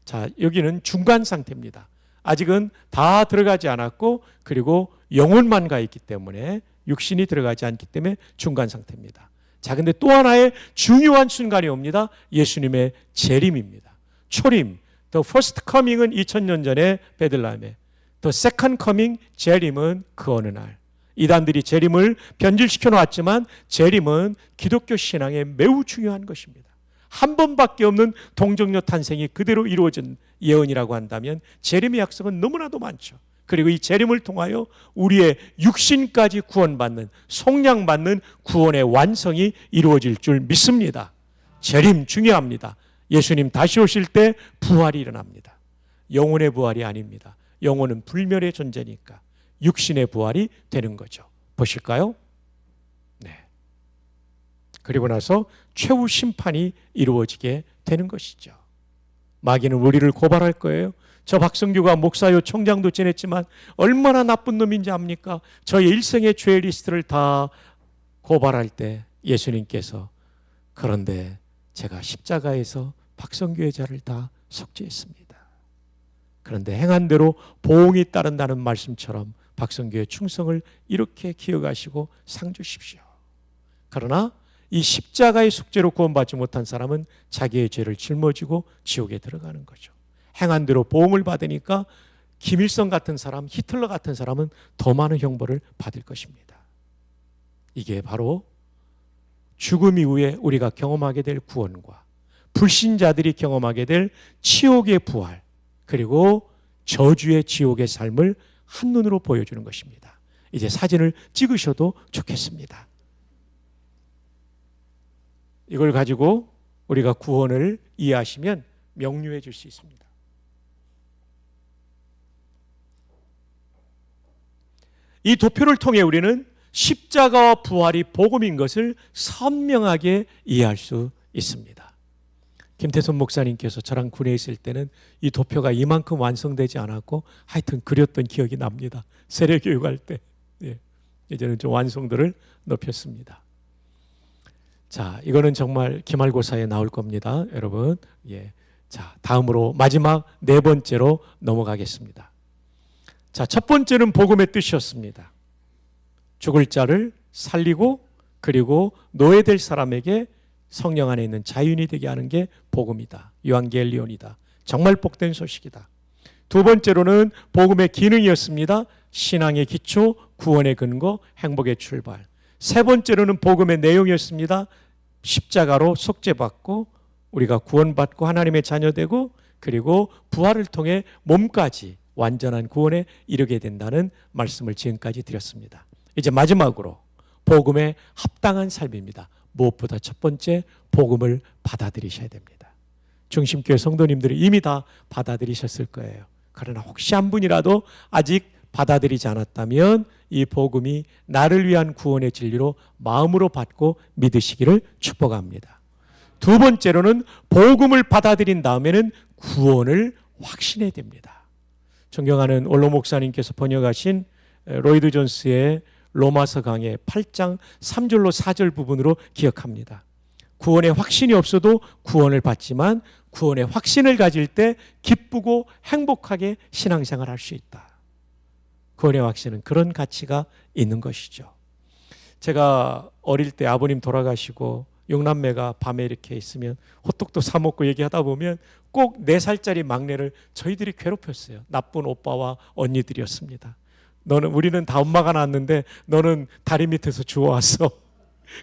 자, 여기는 중간 상태입니다. 아직은 다 들어가지 않았고, 그리고 영혼만 가 있기 때문에, 육신이 들어가지 않기 때문에 중간 상태입니다. 자, 근데 또 하나의 중요한 순간이 옵니다. 예수님의 재림입니다. 초림, The First Coming은 2000년 전에 베들레헴에, The Second Coming, 재림은 그 어느 날. 이단들이 재림을 변질시켜 놓았지만 재림은 기독교 신앙에 매우 중요한 것입니다. 한 번밖에 없는 동정녀 탄생이 그대로 이루어진 예언이라고 한다면 재림의 약속은 너무나도 많죠. 그리고 이 재림을 통하여 우리의 육신까지 구원받는, 속량받는 구원의 완성이 이루어질 줄 믿습니다. 재림 중요합니다. 예수님 다시 오실 때 부활이 일어납니다. 영혼의 부활이 아닙니다. 영혼은 불멸의 존재니까 육신의 부활이 되는 거죠. 보실까요? 네. 그리고 나서 최후 심판이 이루어지게 되는 것이죠. 마귀는 우리를 고발할 거예요. 저 박성규가 목사요 총장도 지냈지만 얼마나 나쁜 놈인지 압니까? 저의 일생의 죄 리스트를 다 고발할 때 예수님께서 그런데 제가 십자가에서 박성규의 죄를 다 속죄했습니다. 그런데 행한 대로 보응이 따른다는 말씀처럼 박성규의 충성을 이렇게 기억하시고 상 주십시오. 그러나 이 십자가의 속죄로 구원받지 못한 사람은 자기의 죄를 짊어지고 지옥에 들어가는 거죠. 행한 대로 보응을 받으니까 김일성 같은 사람, 히틀러 같은 사람은 더 많은 형벌을 받을 것입니다. 이게 바로 죽음 이후에 우리가 경험하게 될 구원과 불신자들이 경험하게 될 치욕의 부활, 그리고 저주의 지옥의 삶을 한눈으로 보여주는 것입니다. 이제 사진을 찍으셔도 좋겠습니다. 이걸 가지고 우리가 구원을 이해하시면 명료해 줄 수 있습니다. 이 도표를 통해 우리는 십자가와 부활이 복음인 것을 선명하게 이해할 수 있습니다. 김태선 목사님께서 저랑 군에 있을 때는 이 도표가 이만큼 완성되지 않았고 하여튼 그렸던 기억이 납니다. 세례교육할 때. 예. 이제는 좀 완성도를 높였습니다. 자, 이거는 정말 기말고사에 나올 겁니다, 여러분. 예. 자, 다음으로 마지막 네 번째로 넘어가겠습니다. 자, 첫 번째는 복음의 뜻이었습니다. 죽을 자를 살리고 그리고 노예될 사람에게 성령 안에 있는 자유인이 되게 하는 게 복음이다. 유한겔리온이다. 정말 복된 소식이다. 두 번째로는 복음의 기능이었습니다. 신앙의 기초, 구원의 근거, 행복의 출발. 세 번째로는 복음의 내용이었습니다. 십자가로 속죄받고 우리가 구원받고 하나님의 자녀되고 그리고 부활을 통해 몸까지 완전한 구원에 이르게 된다는 말씀을 지금까지 드렸습니다. 이제 마지막으로 복음에 합당한 삶입니다. 무엇보다 첫 번째, 복음을 받아들이셔야 됩니다. 중심교회 성도님들이 이미 다 받아들이셨을 거예요. 그러나 혹시 한 분이라도 아직 받아들이지 않았다면 이 복음이 나를 위한 구원의 진리로 마음으로 받고 믿으시기를 축복합니다. 두 번째로는 복음을 받아들인 다음에는 구원을 확신해야 됩니다. 존경하는 원로 목사님께서 번역하신 로이드 존스의 로마서 강의 8장 3절로 4절 부분으로 기억합니다. 구원의 확신이 없어도 구원을 받지만 구원의 확신을 가질 때 기쁘고 행복하게 신앙생활을 할 수 있다. 구원의 확신은 그런 가치가 있는 것이죠. 제가 어릴 때 아버님 돌아가시고 육남매가 밤에 이렇게 있으면 호떡도 사 먹고 얘기하다 보면 꼭 4살짜리 막내를 저희들이 괴롭혔어요. 나쁜 오빠와 언니들이었습니다. 우리는 다 엄마가 낳았는데 너는 다리 밑에서 주워왔어.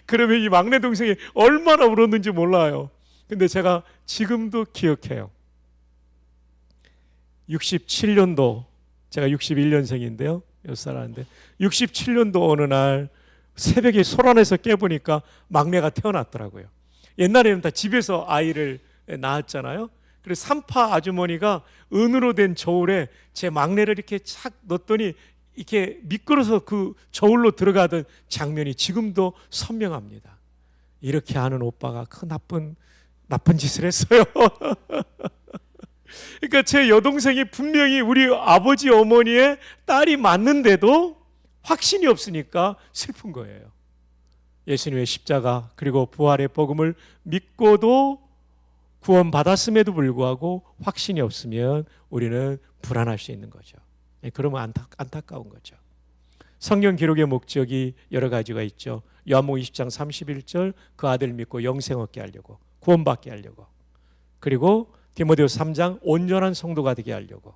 그러면 이 막내 동생이 얼마나 울었는지 몰라요. 근데 제가 지금도 기억해요. 67년도, 제가 61년생인데요. 6살 하는데 67년도 어느 날 새벽에 소란에서 깨보니까 막내가 태어났더라고요. 옛날에는 다 집에서 아이를 낳았잖아요. 그래서 산파 아주머니가 은으로 된 저울에 제 막내를 이렇게 착 넣었더니 이렇게 미끄러서 그 저울로 들어가던 장면이 지금도 선명합니다. 이렇게 하는 오빠가 그 나쁜 짓을 했어요. 그러니까 제 여동생이 분명히 우리 아버지 어머니의 딸이 맞는데도 확신이 없으니까 슬픈 거예요. 예수님의 십자가 그리고 부활의 복음을 믿고도 구원받았음에도 불구하고 확신이 없으면 우리는 불안할 수 있는 거죠. 그러면 안타까운 거죠. 성경 기록의 목적이 여러 가지가 있죠. 요한복음 20장 31절 그 아들 믿고 영생 얻게 하려고, 구원받게 하려고, 그리고 디모데후서 3장 온전한 성도가 되게 하려고,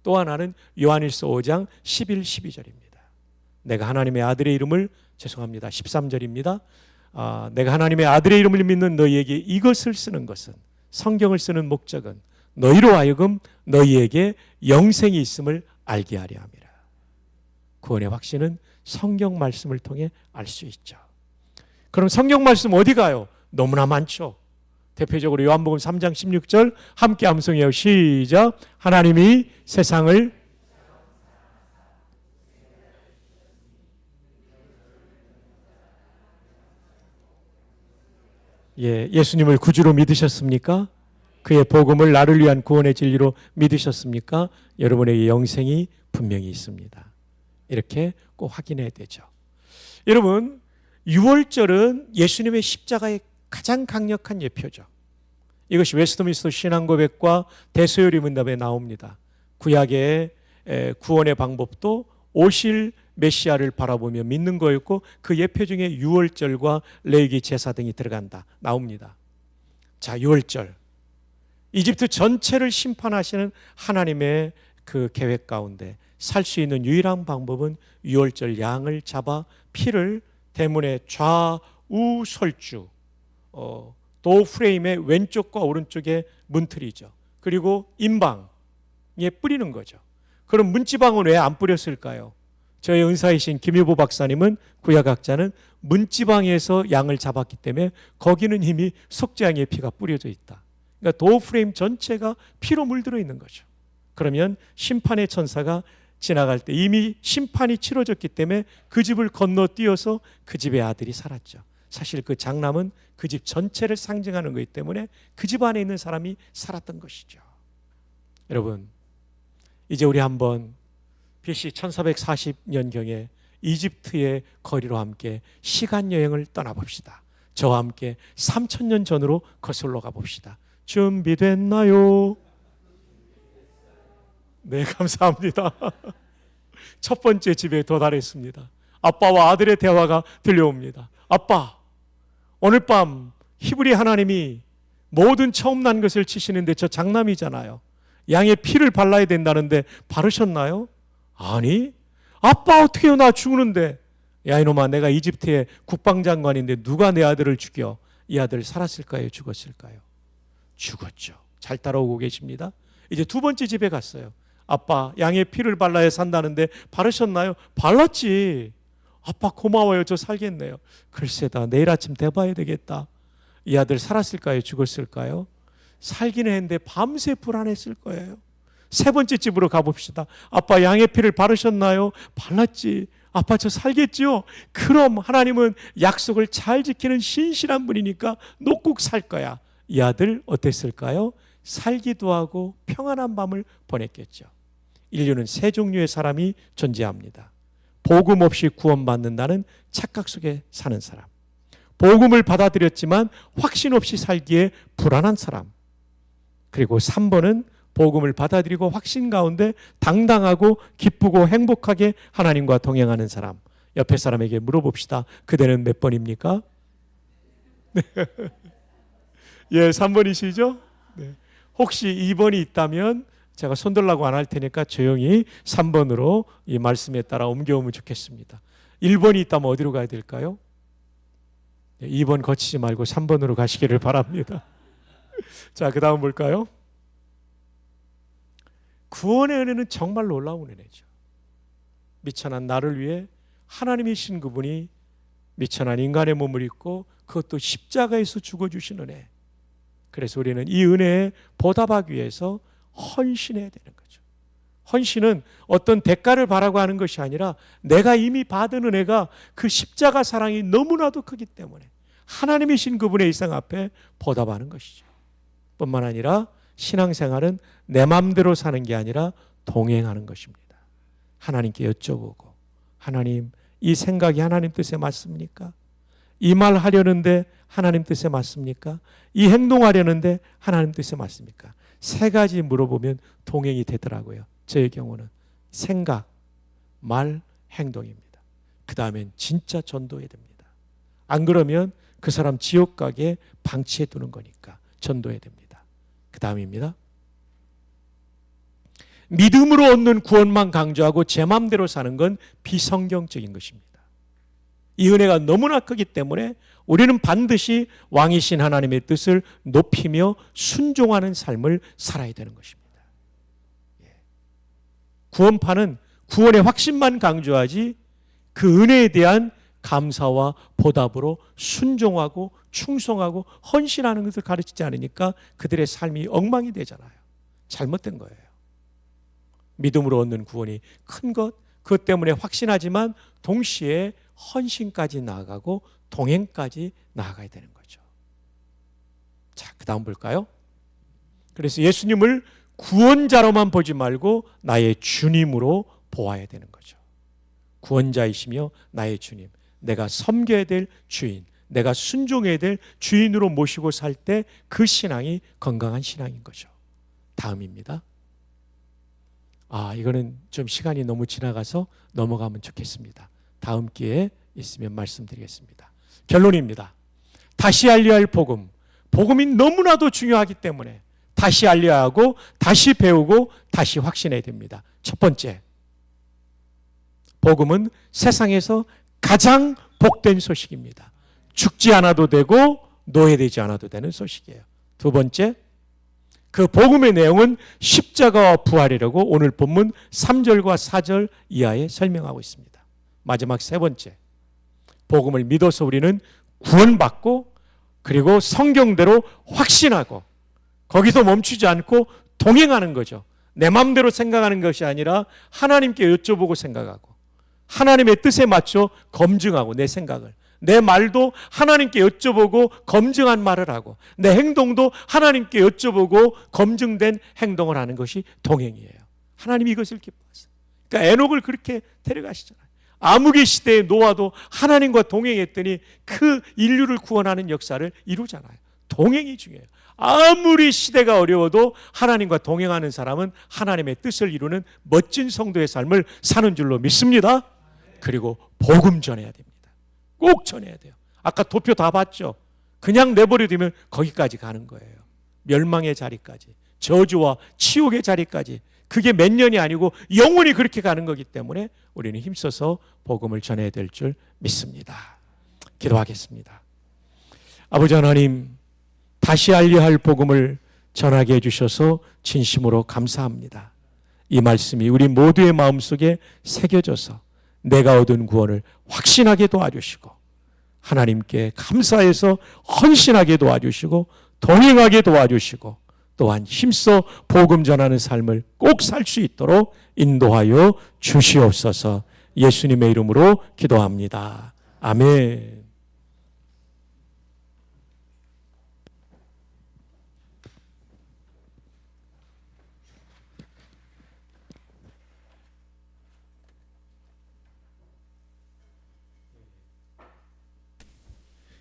또 하나는 요한일서 5장 11, 12절입니다. 내가 하나님의 아들의 이름을 13절입니다. 내가 하나님의 아들의 이름을 믿는 너희에게 이것을 쓰는 것은, 성경을 쓰는 목적은 너희로 하여금 너희에게 영생이 있음을 알게 하려 함이라. 구원의 확신은 성경 말씀을 통해 알 수 있죠. 그럼 성경 말씀 어디 가요? 너무나 많죠. 대표적으로 요한복음 3장 16절 함께 암송해요. 시작. 하나님이 세상을 예수님을 구주로 믿으셨습니까? 그의 복음을 나를 위한 구원의 진리로 믿으셨습니까? 여러분에게 영생이 분명히 있습니다. 이렇게 꼭 확인해야 되죠. 여러분, 유월절은 예수님의 십자가의 가장 강력한 예표죠. 이것이 웨스트민스터 신앙고백과 대소요리 문답에 나옵니다. 구약의 구원의 방법도 오실 메시아를 바라보며 믿는 거였고, 그 예표 중에 유월절과 레위기 제사 등이 들어간다 나옵니다. 자, 유월절, 이집트 전체를 심판하시는 하나님의 그 계획 가운데 살 수 있는 유일한 방법은 유월절 양을 잡아 피를 대문의 좌우 설주, 도 프레임의 왼쪽과 오른쪽에 문틀이죠. 그리고 임방에 뿌리는 거죠. 그럼 문지방은 왜 안 뿌렸을까요? 저희 은사이신 김유보 박사님은, 구약학자는 문지방에서 양을 잡았기 때문에 거기는 이미 속죄양의 피가 뿌려져 있다. 그러니까 도 프레임 전체가 피로 물들어 있는 거죠. 그러면 심판의 천사가 지나갈 때 이미 심판이 치러졌기 때문에 그 집을 건너뛰어서 그 집의 아들이 살았죠. 사실 그 장남은 그 집 전체를 상징하는 거기 때문에 그 집 안에 있는 사람이 살았던 것이죠. 여러분, 이제 우리 한번 BC 1440년경에 이집트의 거리로 함께 시간여행을 떠나봅시다. 저와 함께 3000년 전으로 거슬러 가봅시다. 준비됐나요? 네, 감사합니다. 첫 번째 집에 도달했습니다. 아빠와 아들의 대화가 들려옵니다. 아빠, 오늘 밤 히브리 하나님이 모든 처음 난 것을 치시는데 저 장남이잖아요. 양의 피를 발라야 된다는데 바르셨나요? 아니. 아빠, 어떻게 해요? 나 죽는데. 야, 이놈아, 내가 이집트의 국방장관인데 누가 내 아들을 죽여? 이 아들 살았을까요? 죽었을까요? 죽었죠. 잘 따라오고 계십니다. 이제 두 번째 집에 갔어요. 아빠, 양의 피를 발라야 산다는데 바르셨나요? 발랐지. 아빠, 고마워요. 저 살겠네요. 글쎄다, 내일 아침 대봐야 되겠다. 이 아들 살았을까요? 죽었을까요? 살기는 했는데 밤새 불안했을 거예요. 세 번째 집으로 가봅시다. 아빠, 양의 피를 바르셨나요? 발랐지. 아빠, 저 살겠지요? 그럼 하나님은 약속을 잘 지키는 신실한 분이니까 녹국 살 거야. 이 아들 어땠을까요? 살기도 하고 평안한 밤을 보냈겠죠. 인류는 세 종류의 사람이 존재합니다. 복음 없이 구원받는다는 착각 속에 사는 사람, 복음을 받아들였지만 확신 없이 살기에 불안한 사람, 그리고 3번은 복음을 받아들이고 확신 가운데 당당하고 기쁘고 행복하게 하나님과 동행하는 사람. 옆에 사람에게 물어봅시다. 그대는 몇 번입니까? 네. 예, 3번이시죠? 네. 혹시 2번이 있다면 제가 손들라고 안 할 테니까 조용히 3번으로 이 말씀에 따라 옮겨오면 좋겠습니다. 1번이 있다면 어디로 가야 될까요? 2번 거치지 말고 3번으로 가시기를 바랍니다. 자, 그 다음 볼까요? 구원의 은혜는 정말 놀라운 은혜죠. 미천한 나를 위해 하나님이신 그분이 미천한 인간의 몸을 입고 그것도 십자가에서 죽어주신 은혜. 그래서 우리는 이 은혜에 보답하기 위해서 헌신해야 되는 거죠. 헌신은 어떤 대가를 바라고 하는 것이 아니라 내가 이미 받은 은혜가 그 십자가 사랑이 너무나도 크기 때문에 하나님이신 그분의 일상 앞에 보답하는 것이죠. 뿐만 아니라 신앙생활은 내 마음대로 사는 게 아니라 동행하는 것입니다. 하나님께 여쭤보고, 하나님, 이 생각이 하나님 뜻에 맞습니까? 이 말 하려는데 하나님 뜻에 맞습니까? 이 행동하려는데 하나님 뜻에 맞습니까? 세 가지 물어보면 동행이 되더라고요. 저의 경우는 생각, 말, 행동입니다. 그 다음엔 진짜 전도해야 됩니다. 안 그러면 그 사람 지옥 가게 방치해 두는 거니까 전도해야 됩니다. 그 다음입니다. 믿음으로 얻는 구원만 강조하고 제 마음대로 사는 건 비성경적인 것입니다. 이 은혜가 너무나 크기 때문에 우리는 반드시 왕이신 하나님의 뜻을 높이며 순종하는 삶을 살아야 되는 것입니다. 구원파는 구원의 확신만 강조하지 그 은혜에 대한 감사와 보답으로 순종하고 충성하고 헌신하는 것을 가르치지 않으니까 그들의 삶이 엉망이 되잖아요. 잘못된 거예요. 믿음으로 얻는 구원이 큰 것, 그것 때문에 확신하지만 동시에 헌신까지 나아가고 동행까지 나아가야 되는 거죠. 자, 그 다음 볼까요? 그래서 예수님을 구원자로만 보지 말고 나의 주님으로 보아야 되는 거죠. 구원자이시며 나의 주님, 내가 섬겨야 될 주인, 내가 순종해야 될 주인으로 모시고 살 때 그 신앙이 건강한 신앙인 거죠. 다음입니다. 이거는 좀 시간이 너무 지나가서 넘어가면 좋겠습니다. 다음 기회에 있으면 말씀드리겠습니다. 결론입니다. 다시 알려야 할 복음, 복음이 너무나도 중요하기 때문에 다시 알려야 하고 다시 배우고 다시 확신해야 됩니다. 첫 번째, 복음은 세상에서 가장 복된 소식입니다. 죽지 않아도 되고 노예되지 않아도 되는 소식이에요. 두 번째, 그 복음의 내용은 십자가와 부활이라고 오늘 본문 3절과 4절 이하에 설명하고 있습니다. 마지막 세 번째, 복음을 믿어서 우리는 구원받고 그리고 성경대로 확신하고 거기서 멈추지 않고 동행하는 거죠. 내 마음대로 생각하는 것이 아니라 하나님께 여쭤보고 생각하고 하나님의 뜻에 맞춰 검증하고 내 말도 하나님께 여쭤보고 검증한 말을 하고 내 행동도 하나님께 여쭤보고 검증된 행동을 하는 것이 동행이에요. 하나님이 이것을 기뻐하세요. 그러니까 에녹을 그렇게 데려가시잖아요. 암흑의 시대의 노아도 하나님과 동행했더니 그 인류를 구원하는 역사를 이루잖아요. 동행이 중요해요. 아무리 시대가 어려워도 하나님과 동행하는 사람은 하나님의 뜻을 이루는 멋진 성도의 삶을 사는 줄로 믿습니다. 그리고 복음 전해야 됩니다. 꼭 전해야 돼요. 아까 도표 다 봤죠? 그냥 내버려두면 거기까지 가는 거예요. 멸망의 자리까지, 저주와 치욕의 자리까지. 그게 몇 년이 아니고 영원히 그렇게 가는 거기 때문에 우리는 힘써서 복음을 전해야 될 줄 믿습니다. 기도하겠습니다. 아버지 하나님, 다시 알려야 할 복음을 전하게 해주셔서 진심으로 감사합니다. 이 말씀이 우리 모두의 마음속에 새겨져서 내가 얻은 구원을 확신하게 도와주시고 하나님께 감사해서 헌신하게 도와주시고 동행하게 도와주시고 또한 힘써 복음 전하는 삶을 꼭 살 수 있도록 인도하여 주시옵소서. 예수님의 이름으로 기도합니다. 아멘.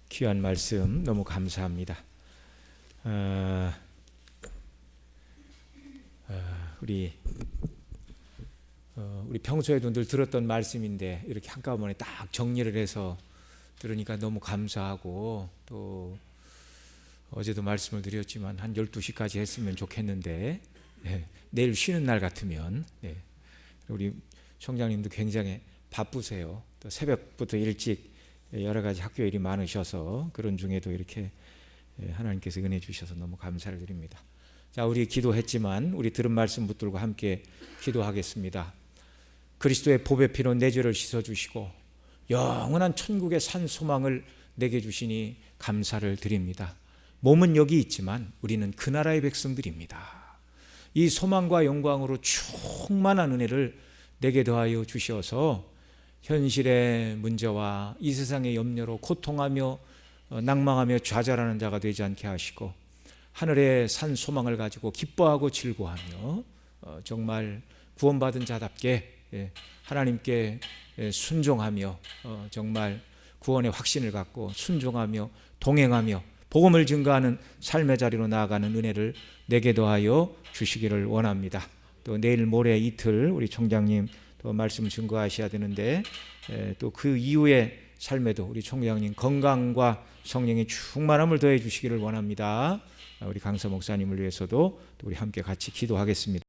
귀한 말씀 너무 감사합니다. 우리 평소에도 늘 들었던 말씀인데 이렇게 한꺼번에 딱 정리를 해서 들으니까 너무 감사하고 또 어제도 말씀을 드렸지만 한 12시까지 했으면 좋겠는데 내일 쉬는 날 같으면 우리 총장님도 굉장히 바쁘세요. 또 새벽부터 일찍 여러 가지 학교 일이 많으셔서 그런 중에도 이렇게 하나님께서 은혜 주셔서 너무 감사를 드립니다. 자, 우리 기도했지만 우리 들은 말씀 붙들고 함께 기도하겠습니다. 그리스도의 보배 피로 내 죄를 씻어주시고 영원한 천국의 산 소망을 내게 주시니 감사를 드립니다. 몸은 여기 있지만 우리는 그 나라의 백성들입니다. 이 소망과 영광으로 충만한 은혜를 내게 더하여 주셔서 현실의 문제와 이 세상의 염려로 고통하며 낭망하며 좌절하는 자가 되지 않게 하시고 하늘의 산 소망을 가지고 기뻐하고 즐거워하며 정말 구원받은 자답게 하나님께 순종하며 정말 구원의 확신을 갖고 순종하며 동행하며 복음을 증거하는 삶의 자리로 나아가는 은혜를 내게 더하여 주시기를 원합니다. 또 내일 모레 이틀 우리 총장님 또 말씀 증거하셔야 되는데 또 그 이후의 삶에도 우리 총장님 건강과 성령의 충만함을 더해 주시기를 원합니다. 우리 강서 목사님을 위해서도 또 우리 함께 같이 기도하겠습니다.